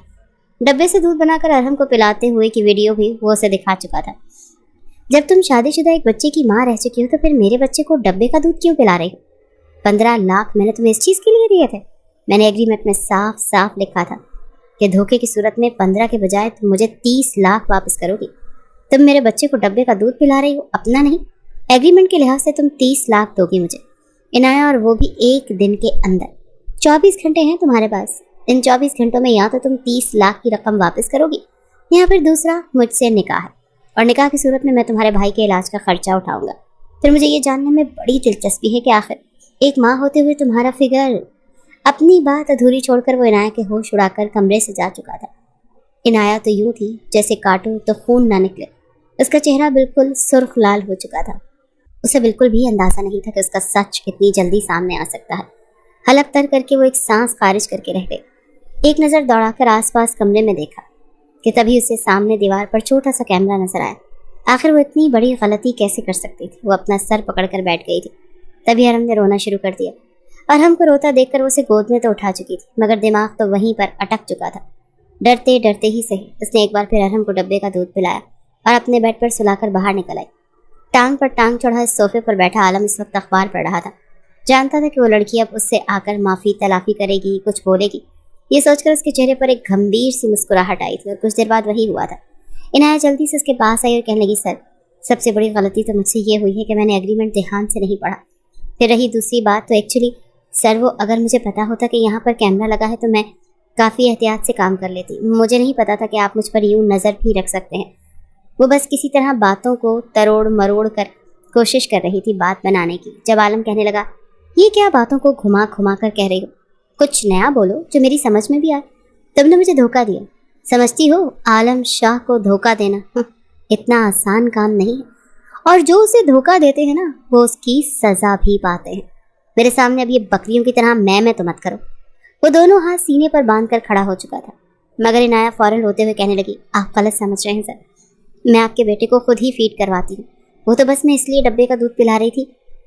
डब्बे से दूध बनाकर अरहम को पिलाते हुए की वीडियो भी वो उसे दिखा चुका था। जब तुम शादीशुदा एक बच्चे की माँ रह चुकी हो तो फिर मेरे बच्चे को डब्बे का दूध क्यों पिला रही हो? 15 लाख मैंने तुम्हें इस चीज़ के लिए दिए थे। मैंने एग्रीमेंट में साफ साफ लिखा था कि धोखे की सूरत में 15 के बजाय तुम मुझे 30 लाख वापस करोगी। तुम मेरे बच्चे को डब्बे का दूध पिला रही हो, अपना नहीं। एग्रीमेंट के लिहाज से तुम 30 लाख दोगी मुझे इनाया, और वो भी एक दिन के अंदर। 24 घंटे हैं तुम्हारे पास। इन 24 घंटों में या तो तुम 30 लाख की रकम वापस करोगी या फिर दूसरा मुझसे निकाह है, और निकाह की सूरत में मैं तुम्हारे भाई के इलाज का खर्चा उठाऊंगा। फिर मुझे ये जानने में बड़ी दिलचस्पी है कि आखिर एक माँ होते हुए तुम्हारा फिगर। अपनी बात अधूरी छोड़कर वो इनाया के होश उड़ाकर कमरे से जा चुका था। इनाया तो यूं थी जैसे काटो तो खून ना निकले। उसका चेहरा बिल्कुल सुर्ख लाल हो चुका था। उसे बिल्कुल भी अंदाजा नहीं था कि उसका सच इतनी जल्दी सामने आ सकता है। हलक तर करके वो एक सांस खारिज करके रह गई। एक नज़र दौड़ाकर आसपास कमरे में देखा कि तभी उसे सामने दीवार पर छोटा सा कैमरा नजर आया। आखिर वो इतनी बड़ी गलती कैसे कर सकती थी? वो अपना सर पकड़कर बैठ गई थी। तभी अरहम ने रोना शुरू कर दिया। अरहम को रोता देखकर वो उसे गोद में तो उठा चुकी थी, मगर दिमाग तो वहीं पर अटक चुका था। डरते डरते ही सही उसने एक बार फिर अरहम को डब्बे का दूध पिलाया और अपने बेड पर सुलाकर बाहर निकल आई। टांग पर टांग चढ़ा इस सोफे पर बैठा आलम इस वक्त अखबार पढ़ रहा था। जानता था कि वो लड़की अब उससे आकर माफ़ी तलाफी करेगी, कुछ बोलेगी। ये सोचकर उसके चेहरे पर एक गंभीर सी मुस्कुराहट आई थी और कुछ देर बाद वही हुआ था। इनाया जल्दी से उसके पास आई और कहने लगी, सर, सबसे बड़ी गलती तो मुझसे ये हुई है कि मैंने एग्रीमेंट ध्यान से नहीं पढ़ा। फिर रही दूसरी बात, तो एक्चुअली सर वो अगर मुझे पता होता कि यहाँ पर कैमरा लगा है तो मैं काफ़ी एहतियात से काम कर लेती। मुझे नहीं पता था कि आप मुझ पर यूँ नज़र भी रख सकते हैं। वो बस किसी तरह बातों को तरोड़ मरोड़ कर कोशिश कर रही थी बात बनाने की। जब आलम कहने लगा, ये क्या बातों को घुमा घुमा कर कह रही हो, कुछ नया बोलो जो मेरी समझ में भी आए। तुमने मुझे धोखा दिया, समझती हो? आलम शाह को धोखा देना इतना आसान काम नहीं है, और जो उसे धोखा देते हैं ना वो उसकी सज़ा भी पाते हैं। मेरे सामने अब ये बकरियों की तरह मैं तो मत करो। वो दोनों हाथ सीने पर बांध कर खड़ा हो चुका था, मगर इनाया फौरन रोते हुए कहने लगी, आप गलत समझ रहे हैं सर, मैं आपके बेटे को खुद ही फीड करवाती हूँ। वो तो बस मैं इसलिए डब्बे का दूध पिला रही थी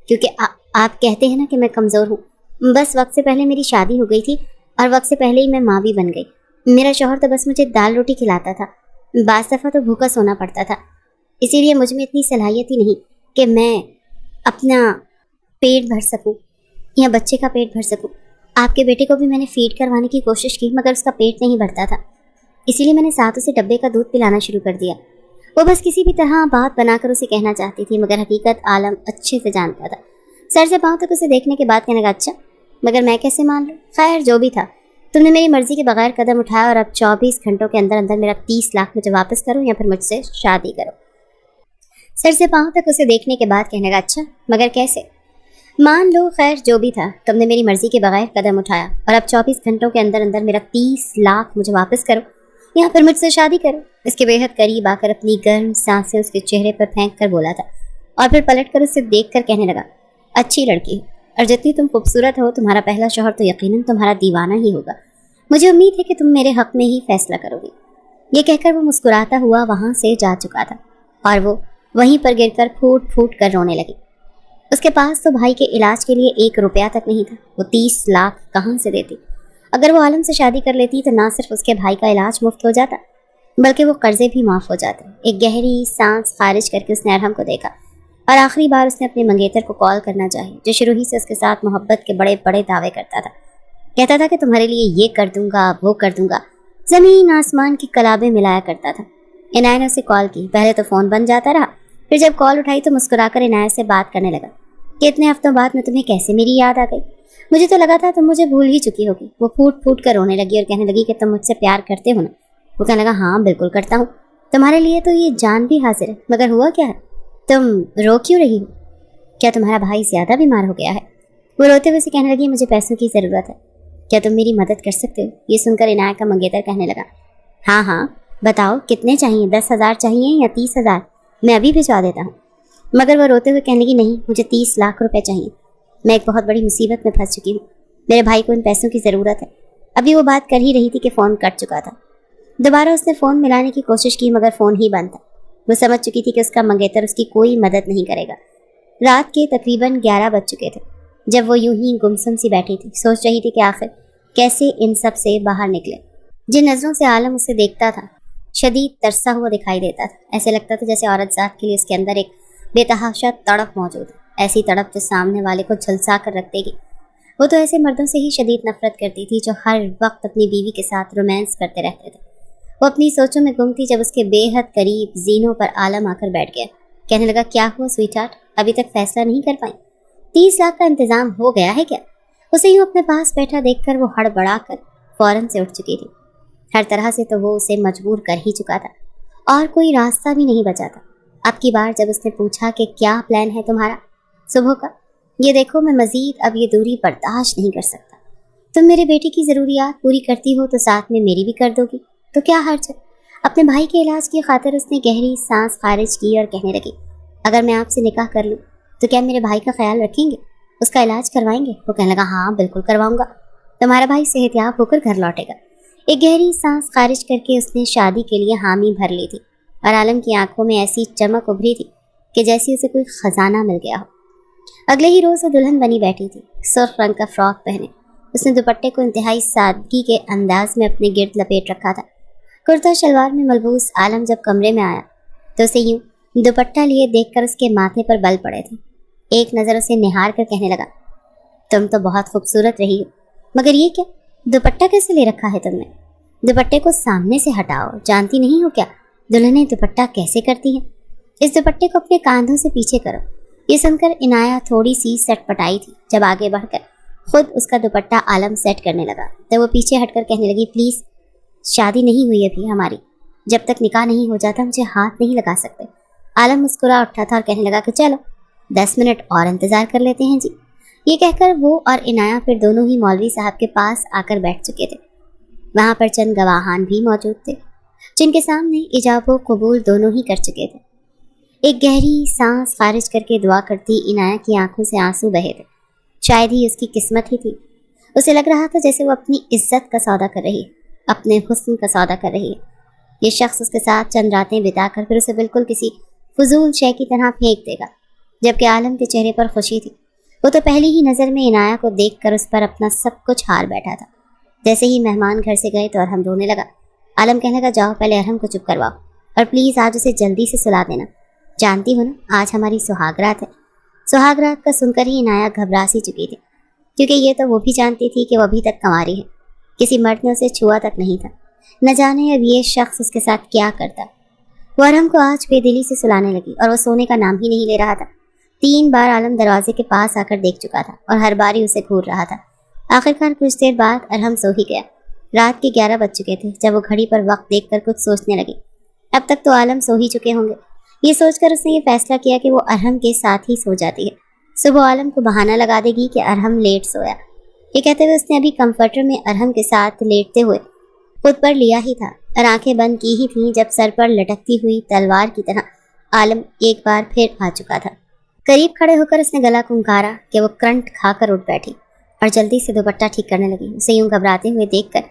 क्योंकि आप कहते हैं ना कि मैं कमज़ोर हूँ। बस वक्त से पहले मेरी शादी हो गई थी और वक्त से पहले ही मैं माँ भी बन गई। मेरा शौहर तो बस मुझे दाल रोटी खिलाता था, बाज़ दफ़ा तो भूखा सोना पड़ता था। इसीलिए मुझ में इतनी सलाहियत ही नहीं कि मैं अपना पेट भर सकूं या बच्चे का पेट भर सकूं। आपके बेटे को भी मैंने फीड करवाने की कोशिश की, मगर उसका पेट नहीं भरता था। इसीलिए मैंने साथ उसे डब्बे का दूध पिलाना शुरू कर दिया। वो बस किसी भी तरह बात बनाकर उसे कहना चाहती थी, मगर हकीकत आलम अच्छे से जानता था। सर से पाँव तक उसे देखने के बाद कहने लगा, अच्छा, मगर मैं कैसे मान लूँ? खैर जो भी था, तुमने मेरी मर्जी के बगैर कदम उठाया और अब 24 घंटों के अंदर अंदर मेरा 30 लाख मुझे वापस करो या फिर मुझसे शादी करो। सर से पाँव तक उसे देखने के बाद कहने लगा, अच्छा, मगर कैसे? मान लो, खैर जो भी था, तुमने मेरी मर्जी के बगैर कदम उठाया और अब 24 घंटों के अंदर अंदर मेरा 30 लाख मुझे वापस करो या फिर मुझसे शादी करो। इसके बेहद करीब आकर अपनी गर्म सांसें उसके चेहरे पर फेंक कर बोला था और फिर पलट कर उसे देख कर कहने लगा, अच्छी लड़की हो और जितनी तुम खूबसूरत हो, तुम्हारा पहला शौहर तो यकीनन तुम्हारा दीवाना ही होगा। मुझे उम्मीद है कि तुम मेरे हक में ही फैसला करोगे। ये कहकर वो मुस्कुराता हुआ वहाँ से जा चुका था और वो वहीं पर गिरकर फूट फूट कर रोने लगी। उसके पास तो भाई के इलाज के लिए 1 रुपया तक नहीं था। वो 30 लाख कहाँ से देती? अगर वो आलम से शादी कर लेती तो ना सिर्फ उसके भाई का इलाज मुफ्त हो जाता, बल्कि वो कर्जे भी माफ़ हो जाते। एक गहरी सांस खारिज करके उसने अरहम को देखा और आखिरी बार उसने अपने मंगेतर को कॉल करना चाही, जो शुरू ही से उसके साथ मोहब्बत के बड़े बड़े दावे करता था। कहता था कि तुम्हारे लिए ये कर दूंगा, वो कर दूंगा, ज़मीन आसमान की कलाबें मिलाया करता था। इनाया ने उसे कॉल की। पहले तो फ़ोन बंद जाता रहा, फिर जब कॉल उठाई तो मुस्कुराकर इनाया से बात करने लगा। کہ اتنے ہفتوں بعد میں تمہیں کیسے میری یاد آ گئی. مجھے تو لگا تھا تم مجھے بھول ہی چکی ہوگی. وہ پھوٹ پھوٹ کر رونے لگی اور کہنے لگی کہ تم مجھ سے پیار کرتے ہو نا. وہ کہنے لگا ہاں بالکل کرتا ہوں, تمہارے لیے تو یہ جان بھی حاضر ہے, مگر ہوا کیا ہے, تم رو کیوں رہی ہو؟ کیا تمہارا بھائی زیادہ بیمار ہو گیا ہے؟ وہ روتے ہوئے اسے کہنے لگی مجھے پیسوں کی ضرورت ہے, کیا تم میری مدد کر سکتے ہو؟ یہ سن کر عنایت کا منگیتر کہنے لگا ہاں ہاں بتاؤ کتنے چاہیے, 10,000 چاہیے یا 30,000؟ میں ابھی بھجوا دیتا ہوں. مگر وہ روتے ہوئے کہنے لگی نہیں, مجھے 30 لاکھ روپے چاہیے. میں ایک بہت بڑی مصیبت میں پھنس چکی ہوں, میرے بھائی کو ان پیسوں کی ضرورت ہے. ابھی وہ بات کر ہی رہی تھی کہ فون کٹ چکا تھا. دوبارہ اس نے فون ملانے کی کوشش کی مگر فون ہی بند تھا. وہ سمجھ چکی تھی کہ اس کا منگیتر اس کی کوئی مدد نہیں کرے گا. رات کے تقریباً 11 بج چکے تھے جب وہ یوں ہی گمسم سی بیٹھی تھی, سوچ رہی تھی کہ آخر کیسے ان سب سے باہر نکلے. جن نظروں سے عالم اسے دیکھتا تھا شدید ترسا ہوا دکھائی دیتا تھا. ایسے لگتا تھا جیسے عورت ذات کے لیے اس کے اندر ایک بے تحاشا تڑپ موجود ہے, ایسی تڑپ جو سامنے والے کو جھلسا کر رکھ دے گی. وہ تو ایسے مردوں سے ہی شدید نفرت کرتی تھی جو ہر وقت اپنی بیوی کے ساتھ رومانس کرتے رہتے تھے. وہ اپنی سوچوں میں گم تھی جب اس کے بے حد قریب زینوں پر عالم آ کر بیٹھ گیا. کہنے لگا کیا ہوا سویٹ ہارٹ, ابھی تک فیصلہ نہیں کر پائی؟ 30 لاکھ کا انتظام ہو گیا ہے کیا؟ اسے یوں اپنے پاس بیٹھا دیکھ کر وہ ہڑبڑا کر فوراً سے اٹھ چکی تھی. ہر طرح سے تو وہ اسے مجبور کر ہی چکا تھا اور کوئی راستہ بھی نہیں بچا تھا. اب کی بار جب اس نے پوچھا کہ کیا پلان ہے تمہارا صبح کا, یہ دیکھو میں مزید اب یہ دوری برداشت نہیں کر سکتا. تم میرے بیٹے کی ضروریات پوری کرتی ہو تو ساتھ میں میری بھی کر دو گی, تو کیا حرج ہے؟ اپنے بھائی کے علاج کی خاطر اس نے گہری سانس خارج کی اور کہنے لگی اگر میں آپ سے نکاح کر لوں تو کیا میرے بھائی کا خیال رکھیں گے, اس کا علاج کروائیں گے؟ وہ کہنے لگا ہاں بالکل کرواؤں گا, تمہارا بھائی صحت یاب ہو کر گھر لوٹے گا. ایک گہری سانس خارج کر کے اس نے شادی کے لیے حامی بھر لی تھی اور عالم کی آنکھوں میں ایسی چمک ابھری تھی کہ جیسی اسے کوئی خزانہ مل گیا ہو. اگلے ہی روز وہ دلہن بنی بیٹھی تھی, سرخ رنگ کا فراک پہنے. اس نے دوپٹے کو انتہائی سادگی کے انداز میں اپنے گرد لپیٹ رکھا تھا. کرتا شلوار میں ملبوس عالم جب کمرے میں آیا تو اسے یوں دوپٹہ لیے دیکھ کر اس کے ماتھے پر بل پڑے تھے. ایک نظر اسے نہار کر کہنے لگا تم تو بہت خوبصورت رہی ہو, مگر یہ کیا دوپٹہ کیسے لے رکھا ہے تم نے؟ دوپٹے کو سامنے سے ہٹاؤ, جانتی نہیں ہو کیا دلہنیں دوپٹہ کیسے کرتی ہیں؟ اس دوپٹے کو اپنے کاندھوں سے پیچھے کرو. یہ سن کر عنایت تھوڑی سی سٹ پٹائی تھی جب آگے بڑھ کر خود اس کا دوپٹہ عالم سیٹ کرنے لگا تو وہ پیچھے ہٹ کر کہنے لگی پلیز شادی نہیں ہوئی ابھی ہماری, جب تک نکاح نہیں ہو جاتا مجھے ہاتھ نہیں لگا سکتے. عالم مسکرا اٹھا تھا اور کہنے لگا کہ چلو 10 منٹ اور انتظار کر لیتے ہیں جی. یہ کہہ کر وہ اور عنایت پھر دونوں ہی مولوی صاحب کے پاس آ کر بیٹھ چکے تھے. وہاں پر چند گواہان بھی موجود تھے جن کے سامنے ایجاب و قبول دونوں ہی کر چکے تھے. ایک گہری سانس خارج کر کے دعا کرتی عنایت کی آنکھوں سے آنسو بہے تھے. شاید ہی اس کی قسمت ہی تھی. اسے لگ رہا تھا جیسے وہ اپنی عزت کا سودا کر رہی ہے, اپنے حسن کا سودا کر رہی ہے. یہ شخص اس کے ساتھ چند راتیں بتا کر پھر اسے بالکل کسی فضول شے کی طرح پھینک دے گا. جبکہ عالم کے چہرے پر خوشی تھی. وہ تو پہلی ہی نظر میں عنایت کو دیکھ کر اس پر اپنا سب کچھ ہار بیٹھا تھا. جیسے ہی مہمان گھر سے گئے تو ارحم رونے لگا. عالم کہنے لگا جاؤ پہلے ارحم کو چپ کرواؤ اور پلیز آج اسے جلدی سے سلا دینا. جانتی ہو نا آج ہماری سہاگ رات ہے. سہاگ رات کا سن کر ہی عنایت گھبرا سی چکی تھی کیونکہ یہ تو وہ بھی جانتی تھی کہ وہ ابھی تک کنواری ہے, کسی مرد نے اسے چھوا تک نہیں تھا. نہ جانے اب یہ شخص اس کے ساتھ کیا کرتا. وہ ارحم کو آج بے دلی سے سلانے لگی اور وہ سونے کا نام ہی نہیں لے رہا تھا. 3 بار عالم دروازے کے پاس آ کر دیکھ چکا تھا اور ہر بار ہی اسے گھور رہا تھا. آخرکار کچھ دیر بعد ارحم سو ہی گیا. رات کے 11 بج چکے تھے جب وہ گھڑی پر وقت دیکھ کر کچھ سوچنے لگی. اب تک تو عالم سو ہی چکے ہوں گے. یہ سوچ کر اس نے یہ فیصلہ کیا کہ وہ ارحم کے ساتھ ہی سو جاتی ہے. صبح عالم کو بہانہ لگا دے گی کہ ارحم لیٹ سویا. یہ کہتے ہوئے اس نے ابھی کمفرٹر میں ارحم کے ساتھ لیٹتے ہوئے خود پر لیا ہی تھا اور آنکھیں بند کی ہی تھیں جب سر پر لٹکتی ہوئی تلوار کی طرح عالم ایک بار پھر آ چکا تھا. قریب کھڑے ہو کر اس نے گلا کھنکارا کہ وہ کرنٹ کھا کر اٹھ بیٹھی اور جلدی سے دوپٹہ ٹھیک کرنے لگی. اسے یوں گھبراتے ہوئے دیکھ کر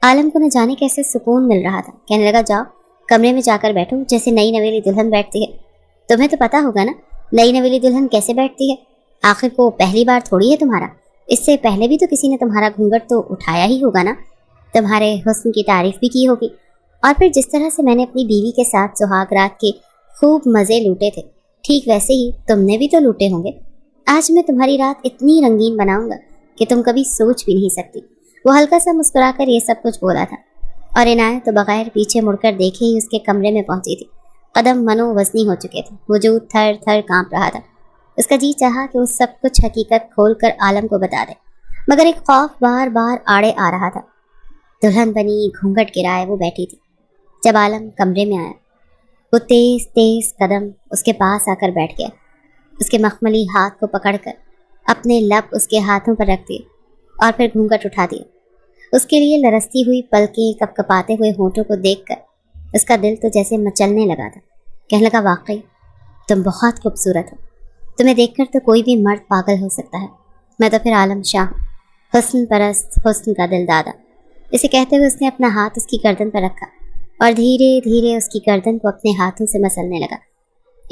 عالم کو نہ جانے کیسے سکون مل رہا تھا. کہنے لگا جاؤ کمرے میں جا کر بیٹھو جیسے نئی نویلی دلہن بیٹھتی ہے. تمہیں تو پتا ہوگا نا نئی نویلی دلہن کیسے بیٹھتی ہے. آخر کو پہلی بار تھوڑی ہے تمہارا, اس سے پہلے بھی تو کسی نے تمہارا گھونگھٹ تو اٹھایا ہی ہوگا نا, تمہارے حسن کی تعریف بھی کی ہوگی. اور پھر جس طرح سے میں نے اپنی بیوی کے ساتھ سہاگ رات کے خوب مزے لوٹے تھے ٹھیک ویسے ہی تم نے بھی تو لوٹے ہوں گے. آج میں تمہاری رات اتنی رنگین بناؤں گا کہ تم کبھی سوچ بھی نہیں سکتی. وہ ہلکا سا مسکرا کر یہ سب کچھ بولا تھا اور عنایت تو بغیر پیچھے مڑ کر دیکھے ہی اس کے کمرے میں پہنچی تھی. قدم منو وزنی ہو چکے تھے, وجود تھر تھر کانپ رہا تھا. اس کا جی چاہا کہ وہ سب کچھ حقیقت کھول کر عالم کو بتا دے، مگر ایک خوف بار بار آڑے آ رہا تھا۔ دلہن بنی گھونگھٹ گرائے وہ بیٹھی تھی۔ جب عالم کمرے میں آیا، وہ تیز تیز قدم اس کے پاس آ کر بیٹھ گیا، اس کے مخملی ہاتھ کو پکڑ کر اپنے لب اس کے ہاتھوں پر رکھ دیے اور پھر گھونگھٹ اٹھا دیا۔ اس کے لیے لرزتی ہوئی پلکیں کپ کپاتے ہوئے ہونٹوں کو دیکھ کر اس کا دل تو جیسے مچلنے لگا تھا۔ کہنے لگا، واقعی تم بہت خوبصورت ہو، تمہیں دیکھ کر تو کوئی بھی مرد پاگل ہو سکتا ہے۔ میں تو پھر عالم شاہ، حسن پرست، حسن کا دل دادا۔ اسے کہتے ہوئے اس نے اپنا ہاتھ اس کی گردن پر رکھا اور دھیرے دھیرے اس کی گردن کو اپنے ہاتھوں سے مسلنے لگا۔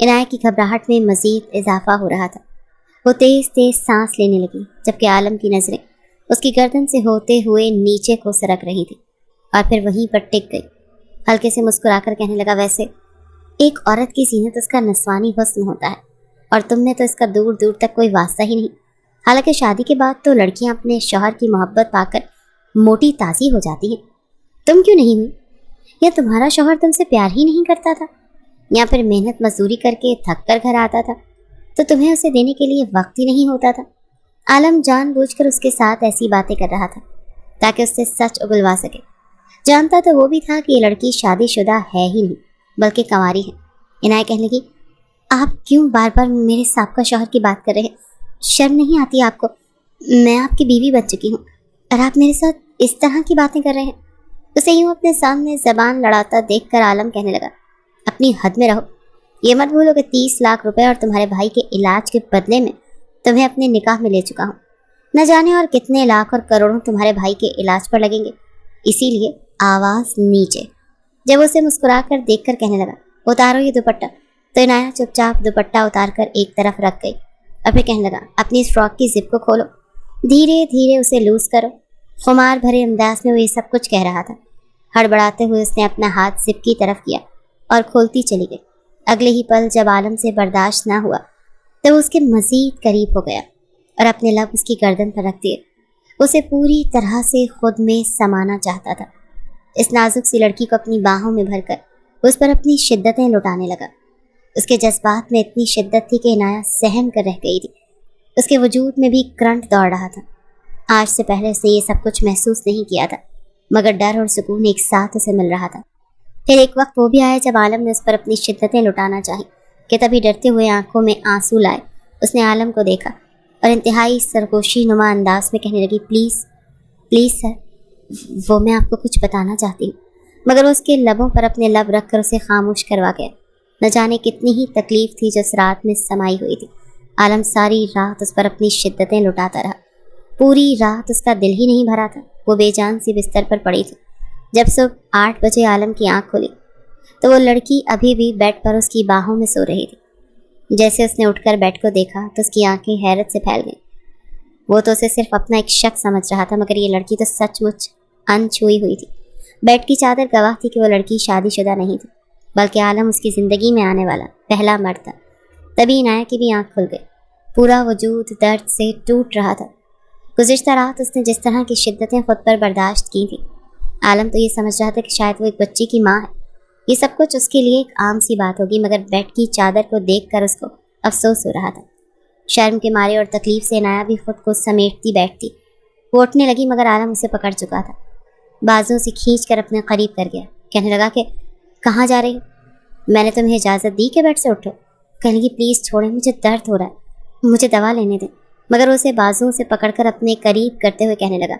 عنایت کی گھبراہٹ میں مزید اضافہ ہو رہا تھا۔ وہ تیز تیز سانس لینے لگی، جبکہ عالم کی نظریں اس کی گردن سے ہوتے ہوئے نیچے کو سرک رہی تھی اور پھر وہیں پر ٹک گئی۔ ہلکے سے مسکرا کر کہنے لگا، ویسے ایک عورت کی زینت اس کا نسوانی حسن ہوتا ہے، اور تم میں تو اس کا دور دور تک کوئی واسطہ ہی نہیں۔ حالانکہ شادی کے بعد تو لڑکیاں اپنے شوہر کی محبت پا کر موٹی تازی ہو جاتی ہیں، تم کیوں نہیں ہوئی؟ یا تمہارا شوہر تم سے پیار ہی نہیں کرتا تھا، یا پھر محنت مزدوری کر کے تھک کر گھر آتا تھا تو تمہیں اسے دینے کے لیے وقت ہی نہیں ہوتا تھا؟ عالم جان بوجھ کر اس کے ساتھ ایسی باتیں کر رہا تھا تاکہ اس سے سچ اگلوا سکے۔ جانتا تو وہ بھی تھا کہ یہ لڑکی شادی شدہ ہے ہی نہیں بلکہ کنواری ہے۔ عنایت کہنے لگی، آپ کیوں بار بار میرے سابقہ شوہر کی بات کر رہے ہیں؟ شرم نہیں آتی آپ کو؟ میں آپ کی بیوی بن چکی ہوں اور آپ میرے ساتھ اس طرح کی باتیں کر رہے ہیں۔ اسے یوں اپنے سامنے زبان لڑاتا دیکھ کر عالم کہنے لگا، اپنی حد میں رہو۔ یہ مت بھولو کہ 30 لاکھ روپے اور تمہارے بھائی کے علاج کے بدلے میں تمہیں اپنے نکاح میں لے چکا ہوں۔ نہ جانے اور کتنے لاکھ اور کروڑوں تمہارے بھائی کے علاج پر لگیں گے، اسی لیے آواز نیچے۔ جب اسے مسکرا کر دیکھ کر کہنے لگا، اتارو یہ دوپٹہ، تو عنایت چپ چاپ دوپٹہ اتار کر ایک طرف رکھ گئی اور پھر کہنے لگا، اپنی اس فراک کی زپ کو کھولو، دھیرے دھیرے اسے لوز کرو۔ خمار بھرے انداز میں وہ یہ سب کچھ کہہ رہا تھا۔ ہڑبڑاتے ہوئے اس نے اپنا ہاتھ زپ کی طرف کیا اور کھولتی چلی گئی۔ اگلے ہی پل جب عالم سے برداشت نہ ہوا تو وہ اس کے مزید قریب ہو گیا اور اپنے لب اس کی گردن پر رکھ دیے۔ اسے پوری طرح سے خود میں سمانا چاہتا تھا۔ اس نازک سی لڑکی کو اپنی باہوں میں بھر کر اس پر اپنی شدتیں لٹانے لگا۔ اس کے جذبات میں اتنی شدت تھی کہ عنایت سہم کر رہ گئی تھی۔ اس کے وجود میں بھی کرنٹ دوڑ رہا تھا۔ آج سے پہلے اس نے یہ سب کچھ محسوس نہیں کیا تھا، مگر ڈر اور سکون ایک ساتھ اسے مل رہا تھا۔ پھر ایک وقت وہ بھی آیا جب عالم نے اس پر اپنی شدتیں لٹانا چاہی کہ تبھی ڈرتے ہوئے آنکھوں میں آنسو لائے اس نے عالم کو دیکھا اور انتہائی سرگوشی نما انداز میں کہنے لگی، پلیز پلیز سر، وہ میں آپ کو کچھ بتانا چاہتی ہوں۔ مگر وہ اس کے لبوں پر اپنے لب رکھ کر اسے خاموش کروا گیا۔ نہ جانے کتنی ہی تکلیف تھی جو اس رات میں سمائی ہوئی تھی۔ عالم ساری رات اس پر اپنی شدتیں لٹاتا رہا۔ پوری رات اس کا دل ہی نہیں بھرا تھا۔ وہ بے جان سی بستر پر پڑی تھی۔ جب صبح 8 بجے عالم کی آنکھ کھلی تو وہ لڑکی ابھی بھی بیڈ پر اس کی باہوں میں سو رہی تھی۔ جیسے اس نے اٹھ کر بیڈ کو دیکھا تو اس کی آنکھیں حیرت سے پھیل گئیں۔ وہ تو اسے صرف اپنا ایک شخص سمجھ رہا تھا، مگر یہ لڑکی تو سچ مچ ان چھوئی ہوئی تھی۔ بیڈ کی چادر گواہ تھی کہ وہ لڑکی شادی شدہ نہیں تھی، بلکہ عالم اس کی زندگی میں آنے والا پہلا مرد تھا۔ تبھی عنایت کی بھی آنکھ کھل گئی۔ پورا وجود درد سے ٹوٹ رہا تھا۔ گزشتہ رات اس نے جس طرح کی شدتیں خود پر برداشت کی تھیں، عالم تو یہ سمجھ رہا تھا کہ شاید وہ ایک بچی کی ماں ہے۔ یہ سب کچھ اس کے لیے ایک عام سی بات ہوگی، مگر بیڈ کی چادر کو دیکھ کر اس کو افسوس ہو رہا تھا۔ شرم کے مارے اور تکلیف سے عنایت بھی خود کو سمیٹتی بیٹھتی۔ وہ اٹھنے لگی مگر عالم اسے پکڑ چکا تھا۔ بازوں سے کھینچ کر اپنے قریب کر گیا۔ کہنے لگا کہ کہاں جا رہی ہو؟ میں نے تمہیں اجازت دی کہ بیڈ سے اٹھو؟ کہنے لگی، پلیز چھوڑیں، مجھے درد ہو رہا ہے، مجھے دوا لینے دیں۔ مگر اسے بازوں سے پکڑ کر اپنے قریب کرتے ہوئے کہنے لگا،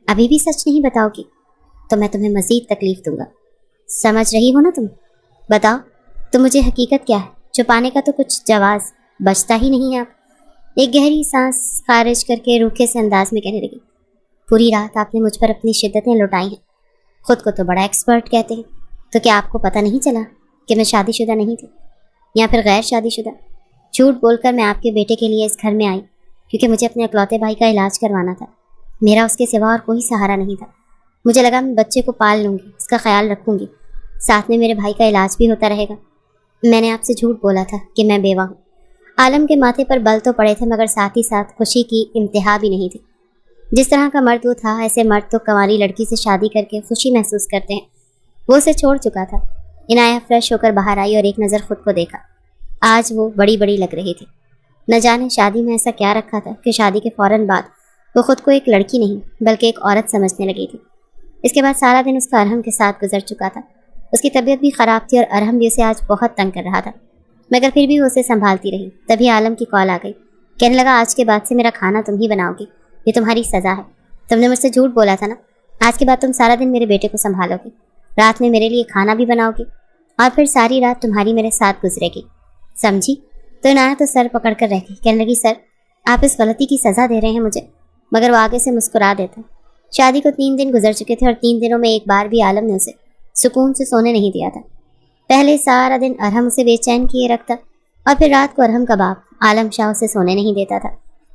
ابھی بھی سچ نہیں بتاؤ گی تو میں تمہیں مزید تکلیف دوں گا۔ سمجھ رہی ہو نا تم؟ بتاؤ تو مجھے حقیقت کیا ہے؟ چھپانے کا تو کچھ جواز بچتا ہی نہیں ہے۔ آپ ایک گہری سانس خارج کر کے روکھے سے انداز میں کہنے لگی، پوری رات آپ نے مجھ پر اپنی شدتیں لٹائی ہیں، خود کو تو بڑا ایکسپرٹ کہتے ہیں، تو کیا آپ کو پتہ نہیں چلا کہ میں شادی شدہ نہیں تھی یا پھر غیر شادی شدہ؟ جھوٹ بول کر میں آپ کے بیٹے کے لیے اس گھر میں آئی کیونکہ مجھے اپنے اکلوتے بھائی کا علاج کروانا تھا۔ میرا اس کے سوا اور کوئی سہارا نہیں تھا۔ مجھے لگا میں بچے کو پال لوں گی، اس کا خیال رکھوں گی، ساتھ میں میرے بھائی کا علاج بھی ہوتا رہے گا۔ میں نے آپ سے جھوٹ بولا تھا کہ میں بیوہ ہوں۔ عالم کے ماتھے پر بل تو پڑے تھے مگر ساتھ ہی ساتھ خوشی کی انتہا بھی نہیں تھی۔ جس طرح کا مرد وہ تھا، ایسے مرد تو کنواری لڑکی سے شادی کر کے خوشی محسوس کرتے ہیں۔ وہ اسے چھوڑ چکا تھا۔ عنایت فریش ہو کر باہر آئی اور ایک نظر خود کو دیکھا۔ آج وہ بڑی بڑی لگ رہی تھی۔ نہ جانے شادی میں ایسا کیا رکھا تھا کہ شادی کے فوراً بعد وہ خود کو ایک لڑکی نہیں بلکہ ایک عورت سمجھنے لگی تھی۔ اس کے بعد سارا دن اس کا ارحم کے ساتھ گزر چکا تھا۔ اس کی طبیعت بھی خراب تھی اور ارحم بھی اسے آج بہت تنگ کر رہا تھا، مگر پھر بھی وہ اسے سنبھالتی رہی۔ تبھی عالم کی کال آ گئی۔ کہنے لگا آج کے بعد سے میرا کھانا تم ہی بناؤ گی، یہ تمہاری سزا ہے۔ تم نے مجھ سے جھوٹ بولا تھا نا، آج کے بعد تم سارا دن میرے بیٹے کو سنبھالو گی، رات میں میرے لیے کھانا بھی بناؤ گی اور پھر ساری رات تمہاری میرے ساتھ گزرے گی، سمجھی؟ تو عنایت تو سر پکڑ کر رہ گئی۔ کہنے لگی سر آپ اس غلطی کی سزا دے رہے ہیں مجھے، مگر وہ آگے سے مسکرا دیتا۔ شادی کو 3 دن گزر چکے تھے اور 3 دنوں میں ایک بار بھی عالم نے اسے سکون سے سونے نہیں دیا تھا۔ پہلے سارا دن ارحم اسے بے چین کیے رکھتا اور پھر رات کو ارحم کا باپ عالم شاہ اسے سونے نہیں دیتا تھا،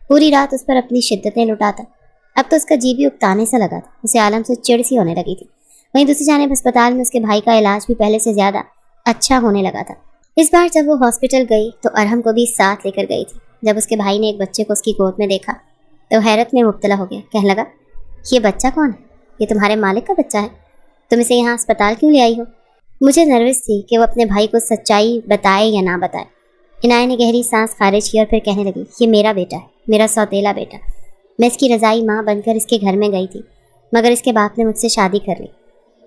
پوری رات اس پر اپنی شدتیں لٹاتا۔ اب تو اس کا جی بھی اکتانے سے لگا تھا، اسے عالم سے چڑ سی ہونے لگی تھی۔ وہیں دوسری جانب اسپتال میں اس کے بھائی کا علاج بھی پہلے سے زیادہ اچھا ہونے لگا تھا۔ اس بار جب وہ ہاسپٹل گئی تو ارحم کو بھی ساتھ لے کر گئی تھی۔ جب اس کے بھائی نے ایک بچے کو اس کی گود میں دیکھا تو حیرت میں مبتلا ہو گیا۔ کہنے لگا یہ بچہ کون ہے؟ یہ تمہارے مالک کا بچہ ہے، تم اسے یہاں اسپتال کیوں لے آئی ہو؟ مجھے نروس تھی کہ وہ اپنے بھائی کو سچائی بتائے یا نہ بتائے۔ عنایت نے گہری سانس خارج کی اور پھر کہنے لگی یہ میرا بیٹا ہے، میرا سوتیلا بیٹا۔ میں اس کی رضائی ماں بن کر اس کے گھر میں گئی تھی، مگر اس کے باپ نے مجھ سے شادی کر لی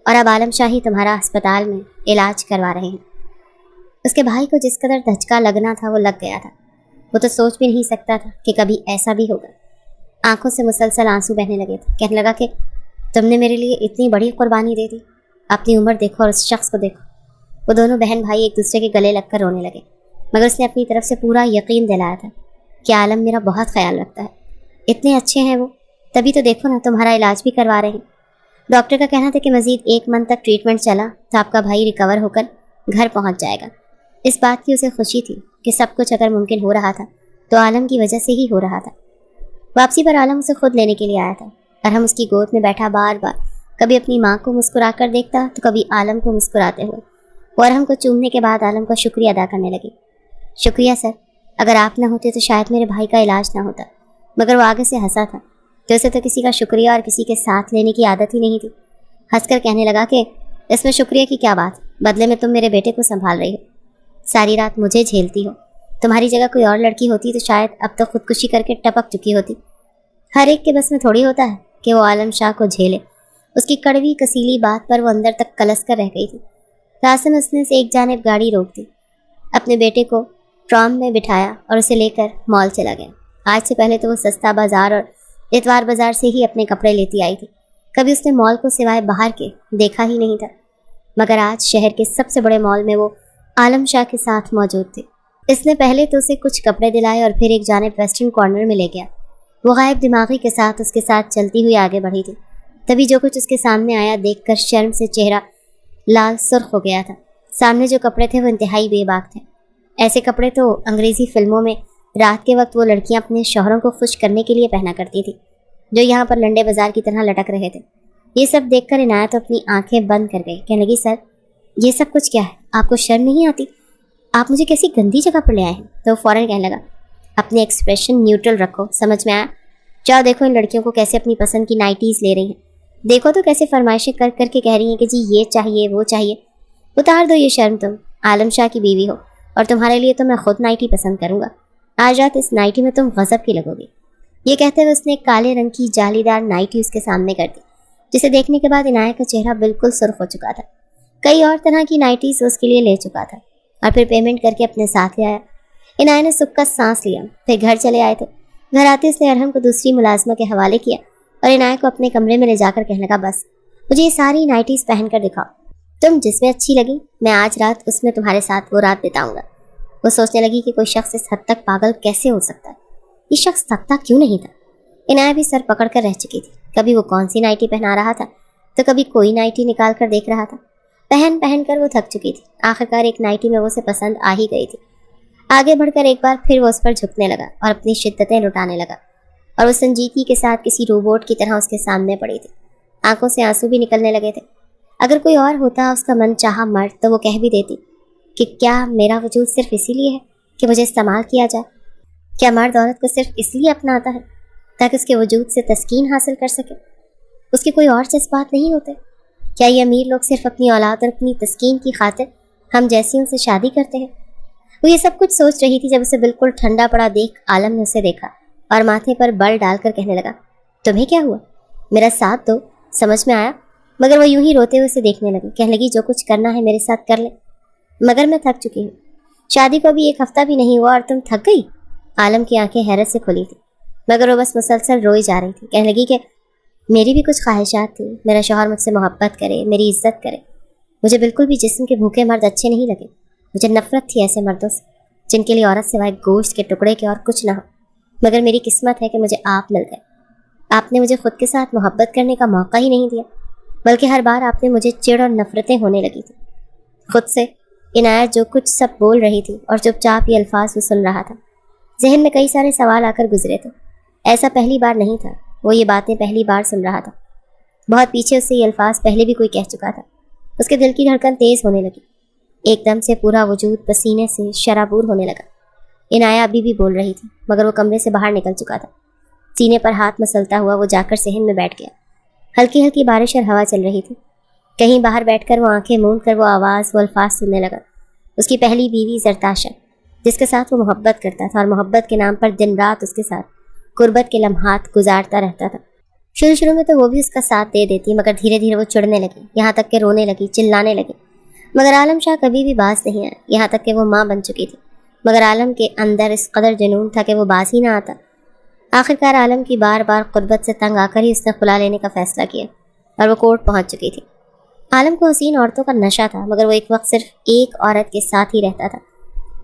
اور اب عالم شاہی تمہارا اسپتال میں علاج کروا رہے ہیں۔ اس کے بھائی کو جس قدر دھچکا لگنا تھا وہ لگ گیا تھا۔ وہ تو سوچ بھی نہیں سکتا تھا کہ کبھی ایسا بھی ہوگا۔ آنکھوں سے مسلسل آنسو بہنے لگے تھے۔ کہنے لگا کہ تم نے میرے لیے اتنی بڑی قربانی دے دی، اپنی عمر دیکھو اور اس شخص کو دیکھو۔ وہ دونوں بہن بھائی ایک دوسرے کے گلے لگ کر رونے لگے، مگر اس نے اپنی طرف سے پورا یقین دلایا تھا کہ عالم میرا بہت خیال رکھتا ہے، اتنے اچھے ہیں وہ، تبھی تو دیکھو نا تمہارا علاج بھی کروا رہے ہیں۔ ڈاکٹر کا کہنا تھا کہ مزید 1 منتھ تک ٹریٹمنٹ چلا تو آپ کا بھائی ریکور ہو کر گھر پہنچ جائے گا۔ اس بات کی اسے خوشی تھی کہ سب کچھ اگر ممکن ہو رہا تھا تو عالم کی وجہ سے ہی ہو رہا تھا۔ واپسی پر عالم اسے خود لینے کے لیے آیا تھا۔ ارحم اس کی گود میں بیٹھا بار بار کبھی اپنی ماں کو مسکرا کر دیکھتا تو کبھی عالم کو مسکراتے ہوئے۔ وہ ارحم کو چومنے کے بعد عالم کا شکریہ ادا کرنے لگی۔ شکریہ سر، اگر آپ نہ ہوتے تو شاید میرے بھائی کا علاج نہ ہوتا۔ مگر وہ آگے سے ہنسا تھا کہ اسے تو کسی کا شکریہ اور کسی کے ساتھ لینے کی عادت ہی نہیں تھی۔ ہنس کر کہنے لگا کہ اس میں شکریہ کی کیا بات، بدلے میں تم میرے بیٹے کو سنبھال رہی ہو، ساری رات مجھے جھیلتی ہو۔ تمہاری جگہ کوئی اور لڑکی ہوتی تو شاید اب تک خودکشی کر کے ٹپک چکی ہوتی۔ ہر ایک کے بس میں تھوڑی ہوتا ہے کہ وہ عالم شاہ کو جھیلے۔ اس کی کڑوی کسیلی بات پر وہ اندر تک کلس کر رہ گئی تھی۔ راستے میں اس نے سے ایک جانب گاڑی روک دی، اپنے بیٹے کو ٹرام میں بٹھایا اور اسے لے کر مال چلا گیا۔ آج سے پہلے تو وہ سستا بازار اور اتوار بازار سے ہی اپنے کپڑے لیتی آئی تھی، کبھی اس نے مال کو سوائے باہر کے دیکھا ہی نہیں تھا، مگر آج شہر کے سب سے بڑے مال میں وہ عالم شاہ کے ساتھ موجود تھے۔ اس نے پہلے تو اسے کچھ کپڑے دلائے اور پھر ایک جانب ویسٹرن کارنر میں لے گیا۔ وہ غائب دماغی کے ساتھ اس کے ساتھ چلتی ہوئی آگے بڑھی تھی۔ تبھی جو کچھ اس کے سامنے آیا دیکھ کر شرم سے چہرہ لال سرخ ہو گیا تھا۔ سامنے جو کپڑے تھے وہ انتہائی بے باک تھے۔ ایسے کپڑے تو انگریزی فلموں میں رات کے وقت وہ لڑکیاں اپنے شوہروں کو خوش کرنے کے لیے پہنا کرتی تھی، جو یہاں پر لنڈے بازار کی طرح لٹک رہے تھے۔ یہ سب دیکھ کر عنایت اپنی آنکھیں بند کر گئی۔ کہنے لگی سر یہ سب کچھ کیا ہے، آپ کو شرم نہیں آتی؟ آپ مجھے کیسی گندی جگہ پر لے آئے ہیں؟ تو فوراً کہنے لگا اپنے ایکسپریشن نیوٹرل رکھو، سمجھ میں آیا؟ جاؤ دیکھو ان لڑکیوں کو کیسے اپنی پسند کی نائٹیز لے رہی ہیں، دیکھو تو کیسے فرمائشیں کر کر کے کہہ رہی ہیں کہ جی یہ چاہیے وہ چاہیے۔ اتار دو یہ شرم، تم عالم شاہ کی بیوی ہو اور تمہارے لیے تو میں خود نائٹی پسند کروں گا۔ آج رات اس نائٹی میں تم غضب کی لگو گی۔ یہ کہتے ہوئے اس نے ایک کالے رنگ کی جالی دار نائٹی اس کے سامنے کر دی، جسے دیکھنے کے بعد عنایت کا چہرہ بالکل سرخ ہو چکا تھا۔ کئی اور طرح کی نائٹیز اس کے لیے لے چکا تھا اور پھر پیمنٹ کر کے اپنے ساتھ لے آیا۔ عنایت نے سکھ کا سانس لیا، پھر گھر چلے آئے تھے۔ گھر آتے اس نے ارحم کو دوسری ملازمہ کے حوالے کیا اور عنایت کو اپنے کمرے میں لے جا کر کہنے لگا بس مجھے یہ ساری نائٹیز پہن کر دکھاؤ، تم جس میں اچھی لگی میں آج رات اس میں تمہارے ساتھ وہ رات بتاؤں گا۔ وہ سوچنے لگی کہ کوئی شخص اس حد تک پاگل کیسے ہو سکتا ہے، یہ شخص تھکتا کیوں نہیں تھا؟ عنایت بھی سر پکڑ کر رہ چکی تھی، کبھی وہ کون سی نائٹی پہنا رہا تھا تو کبھی کوئی نائٹی نکال کر دیکھ رہا تھا۔ پہن پہن کر وہ تھک چکی تھی، آخرکار ایک نائٹی میں وہ اسے پسند آ ہی گئی تھی۔ آگے بڑھ کر ایک بار پھر وہ اس پر جھکنے لگا اور اپنی شدتیں لٹانے لگا، اور وہ سنجیدگی کے ساتھ کسی روبوٹ کی طرح اس کے سامنے پڑی تھی۔ آنکھوں سے آنسو بھی نکلنے لگے تھے۔ اگر کوئی اور ہوتا اس کا من چاہا مرد تو وہ کہہ بھی دیتی کہ کیا میرا وجود صرف اسی لیے ہے کہ مجھے استعمال کیا جائے؟ کیا مرد عورت کو صرف اس لیے اپناتا ہے تاکہ اس کے وجود سے تسکین حاصل کر سکے؟ اس کے کوئی اور جذبات نہیں ہوتے؟ کیا یہ امیر لوگ صرف اپنی اولاد اور اپنی تسکین کی خاطر ہم جیسیوں سے شادی کرتے ہیں؟ وہ یہ سب کچھ سوچ رہی تھی جب اسے بالکل ٹھنڈا پڑا دیکھ عالم نے اسے دیکھا اور ماتھے پر بل ڈال کر کہنے لگا، تمہیں کیا ہوا؟ میرا ساتھ دو، سمجھ میں آیا؟ مگر وہ یوں ہی روتے ہوئے اسے دیکھنے لگی، کہنے لگی جو کچھ کرنا ہے میرے ساتھ کر لے، مگر میں تھک چکی ہوں، شادی کو ابھی 1 ہفتہ بھی نہیں ہوا اور تم تھک گئی؟ عالم کی آنکھیں حیرت سے کھلی تھی، مگر وہ بس مسلسل روئی جا رہی تھی۔ کہنے لگی کہ میری بھی کچھ خواہشات تھیں، میرا شوہر مجھ سے محبت کرے، میری عزت کرے، مجھے بالکل بھی جسم کے بھوکے مرد اچھے نہیں لگے، مجھے نفرت تھی ایسے مردوں سے جن کے لیے عورت سوائے گوشت کے ٹکڑے کے اور کچھ نہ ہو، مگر میری قسمت ہے کہ مجھے آپ مل گئے۔ آپ نے مجھے خود کے ساتھ محبت کرنے کا موقع ہی نہیں دیا، بلکہ ہر بار آپ نے مجھے چڑ اور نفرتیں ہونے لگی تھی خود سے۔ عنایت جو کچھ سب بول رہی تھی اور چپ چاپ یہ الفاظ وہ سن رہا تھا، ذہن میں کئی سارے سوال آ کر گزرے تھے۔ ایسا پہلی بار نہیں تھا، وہ یہ باتیں پہلی بار سن رہا تھا، بہت پیچھے اس سے یہ الفاظ پہلے بھی کوئی کہہ چکا تھا۔ اس کے دل کی دھڑکن تیز ہونے لگی، ایک دم سے پورا وجود پسینے سے شرابور ہونے لگا۔ عنایت ابھی بھی بول رہی تھی، مگر وہ کمرے سے باہر نکل چکا تھا۔ سینے پر ہاتھ مسلتا ہوا وہ جا کر صحن میں بیٹھ گیا۔ ہلکی ہلکی بارش اور ہوا چل رہی تھی، کہیں باہر بیٹھ کر وہ آنکھیں موند کر وہ آواز، وہ الفاظ سننے لگا۔ اس کی پہلی بیوی زرتاشا، جس کے ساتھ وہ محبت کرتا تھا اور محبت کے نام پر دن رات اس کے ساتھ قربت کے لمحات گزارتا رہتا تھا۔ شروع میں تو وہ بھی اس کا ساتھ دے دیتی، مگر دھیرے دھیرے وہ چڑھنے لگی، یہاں تک کہ رونے لگی، چلانے لگی، مگر عالم شاہ کبھی بھی باز نہیں آیا، یہاں تک کہ وہ ماں بن چکی تھی، مگر عالم کے اندر اس قدر جنون تھا کہ وہ باز ہی نہ آتا۔ آخرکار عالم کی بار بار قربت سے تنگ آ کر ہی اس نے خلا لینے کا فیصلہ کیا اور وہ کورٹ پہنچ چکی تھی۔ عالم کو حسین عورتوں کا نشہ تھا، مگر وہ ایک وقت صرف ایک عورت کے ساتھ ہی رہتا تھا۔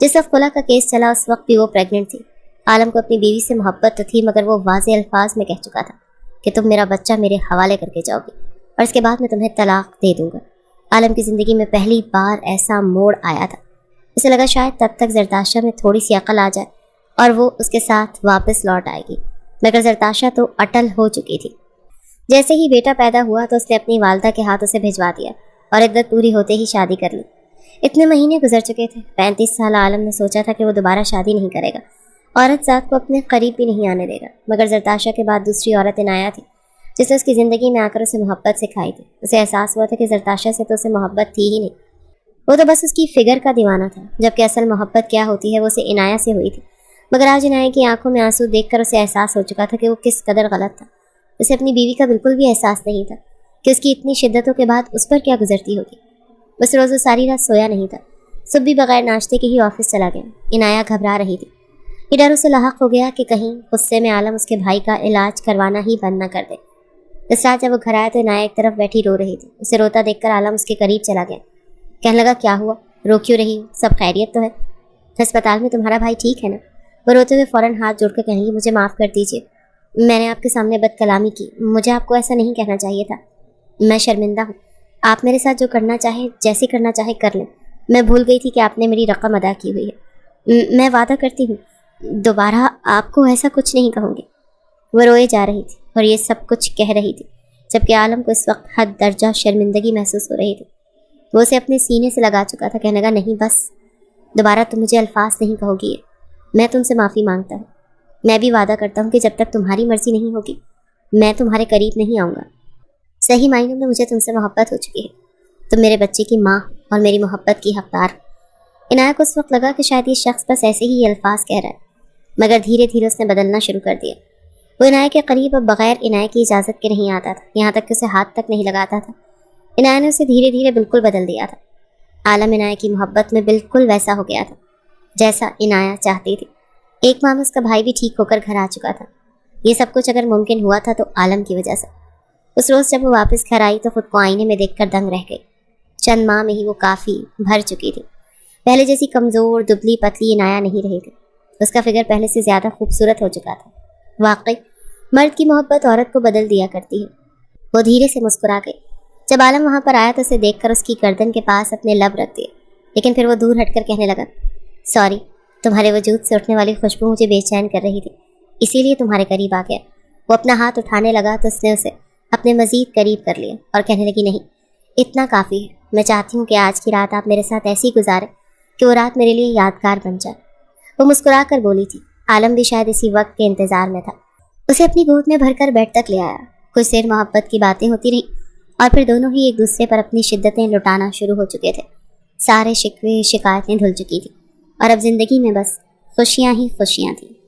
جس وقت خلا کا کیس چلا اس وقت بھی وہ پریگننٹ تھی۔ عالم کو اپنی بیوی سے محبت تو تھی، مگر وہ واضح الفاظ میں کہہ چکا تھا کہ تم میرا بچہ میرے حوالے کر کے جاؤ گی اور اس کے بعد میں تمہیں طلاق دے دوں گا۔ عالم کی زندگی میں پہلی بار ایسا موڑ آیا تھا، اسے لگا شاید تب تک زرتاشا میں تھوڑی سی عقل آ جائے اور وہ اس کے ساتھ واپس لوٹ آئے گی، مگر زرتاشا تو اٹل ہو چکی تھی۔ جیسے ہی بیٹا پیدا ہوا تو اس نے اپنی والدہ کے ہاتھ اسے بھجوا دیا اور عدت پوری ہوتے ہی شادی کر لی۔ اتنے مہینے گزر چکے تھے، 35 سال عالم نے سوچا تھا کہ وہ دوبارہ شادی نہیں کرے گا، عورت ذات کو اپنے قریب بھی نہیں آنے دے گا، مگر زرتاشا کے بعد دوسری عورت عنایت تھی جس نے اس کی زندگی میں آ کر اسے محبت سکھائی تھی۔ اسے احساس ہوا تھا کہ زرتاشا سے تو اسے محبت تھی ہی نہیں، وہ تو بس اس کی فگر کا دیوانہ تھا، جبکہ اصل محبت کیا ہوتی ہے وہ اسے عنایت سے ہوئی تھی۔ مگر آج عنایت کی آنکھوں میں آنسو دیکھ کر اسے احساس ہو چکا تھا کہ وہ کس قدر غلط تھا۔ اسے اپنی بیوی کا بالکل بھی احساس نہیں تھا کہ اس کی اتنی شدتوں کے بعد اس پر کیا گزرتی ہوگی۔ اس روز وہ ساری رات سویا نہیں تھا، صبح بھی بغیر ناشتے کے ہی آفس چلا گیا۔ عنایت گھبرا رہی تھی، یہ ڈر اسے لاحق ہو گیا کہ کہیں غصے میں عالم اس کے بھائی کا علاج کروانا ہی بند نہ کر دے۔ اس رات جب وہ گھر آیا تو عنایت ایک طرف بیٹھی رو رہی تھی، اسے روتا دیکھ کر عالم اس کے قریب چلا گیا، کہنے لگا کیا ہوا، رو کیوں رہی ہو، سب خیریت تو ہے؟ ہسپتال میں تمہارا بھائی ٹھیک ہے نا؟ وہ روتے ہوئے فوراً ہاتھ جوڑ کر کہیں گی مجھے معاف کر دیجیے، میں نے آپ کے سامنے بد کلامی کی، مجھے آپ کو ایسا نہیں کہنا چاہیے تھا، میں شرمندہ ہوں، آپ میرے ساتھ جو کرنا چاہیں جیسے کرنا چاہیں کر لیں، میں بھول گئی تھی کہ آپ نے میری رقم ادا کی ہوئی ہے، میں وعدہ کرتی ہوں دوبارہ آپ کو ایسا کچھ نہیں کہوں گی۔ وہ روئے جا رہی تھی اور یہ سب کچھ کہہ رہی تھی جبکہ عالم کو اس وقت حد درجہ شرمندگی محسوس ہو رہی تھی۔ وہ اسے اپنے سینے سے لگا چکا تھا، کہنے لگا نہیں بس، دوبارہ تم مجھے الفاظ نہیں کہو گی، میں تم سے معافی مانگتا ہوں، میں بھی وعدہ کرتا ہوں کہ جب تک تمہاری مرضی نہیں ہوگی میں تمہارے قریب نہیں آؤں گا۔ صحیح معنوں میں مجھے تم سے محبت ہو چکی ہے، تم میرے بچے کی ماں اور میری محبت کی حقدار۔ عنایت کو اس وقت لگا کہ شاید یہ شخص بس ایسے ہی یہ الفاظ کہہ رہا ہے، مگر دھیرے دھیرے اس نے بدلنا شروع کر دیا۔ وہ عنایت کے قریب اب بغیر عنایت کی اجازت کے نہیں آتا تھا، یہاں تک کہ اسے ہاتھ تک نہیں لگاتا تھا۔ عنایت نے اسے دھیرے دھیرے بالکل بدل دیا تھا۔ عالم عنایت کی محبت میں بالکل ویسا ہو گیا تھا جیسا عنایت چاہتی تھی۔ ایک ماہ میں اس کا بھائی بھی ٹھیک ہو کر گھر آ چکا تھا۔ یہ سب کچھ اگر ممکن ہوا تھا تو عالم کی وجہ سے۔ اس روز جب وہ واپس گھر آئی تو خود کو آئینے میں دیکھ کر دنگ رہ گئی۔ چند ماہ میں ہی وہ کافی بھر چکی تھی، پہلے جیسی کمزور دبلی پتلی عنایت نہیں رہی تھی، اس کا فگر پہلے سے زیادہ خوبصورت ہو چکا تھا۔ واقعی مرد کی محبت عورت کو بدل دیا کرتی ہے۔ وہ دھیرے سے مسکرا گئی جب عالم وہاں پر آیا تو اسے دیکھ کر اس کی گردن کے پاس اپنے لب رکھ دیے، لیکن پھر وہ دور ہٹ کر کہنے لگا سوری، تمہارے وجود سے اٹھنے والی خوشبو مجھے بے چین کر رہی تھی، اسی لیے تمہارے قریب آ گیا۔ وہ اپنا ہاتھ اٹھانے لگا تو اس نے اسے اپنے مزید قریب کر لیا اور کہنے لگی نہیں، اتنا کافی ہے، میں چاہتی ہوں کہ آج کی رات آپ میرے ساتھ ایسی گزاریں کہ وہ رات میرے لیے یادگار بن جائے۔ وہ مسکرا کر بولی تھی۔ عالم بھی شاید اسی وقت کے انتظار میں تھا، اسے اپنی گود میں بھر کر بیڈ تک لے آیا۔ کچھ دیر محبت کی باتیں ہوتی رہیں اور پھر دونوں ہی ایک دوسرے پر اپنی شدتیں لٹانا شروع ہو چکے تھے۔ سارے شکوے شکایتیں دھل چکی تھی، اور اب زندگی میں بس خوشیاں ہی خوشیاں تھیں۔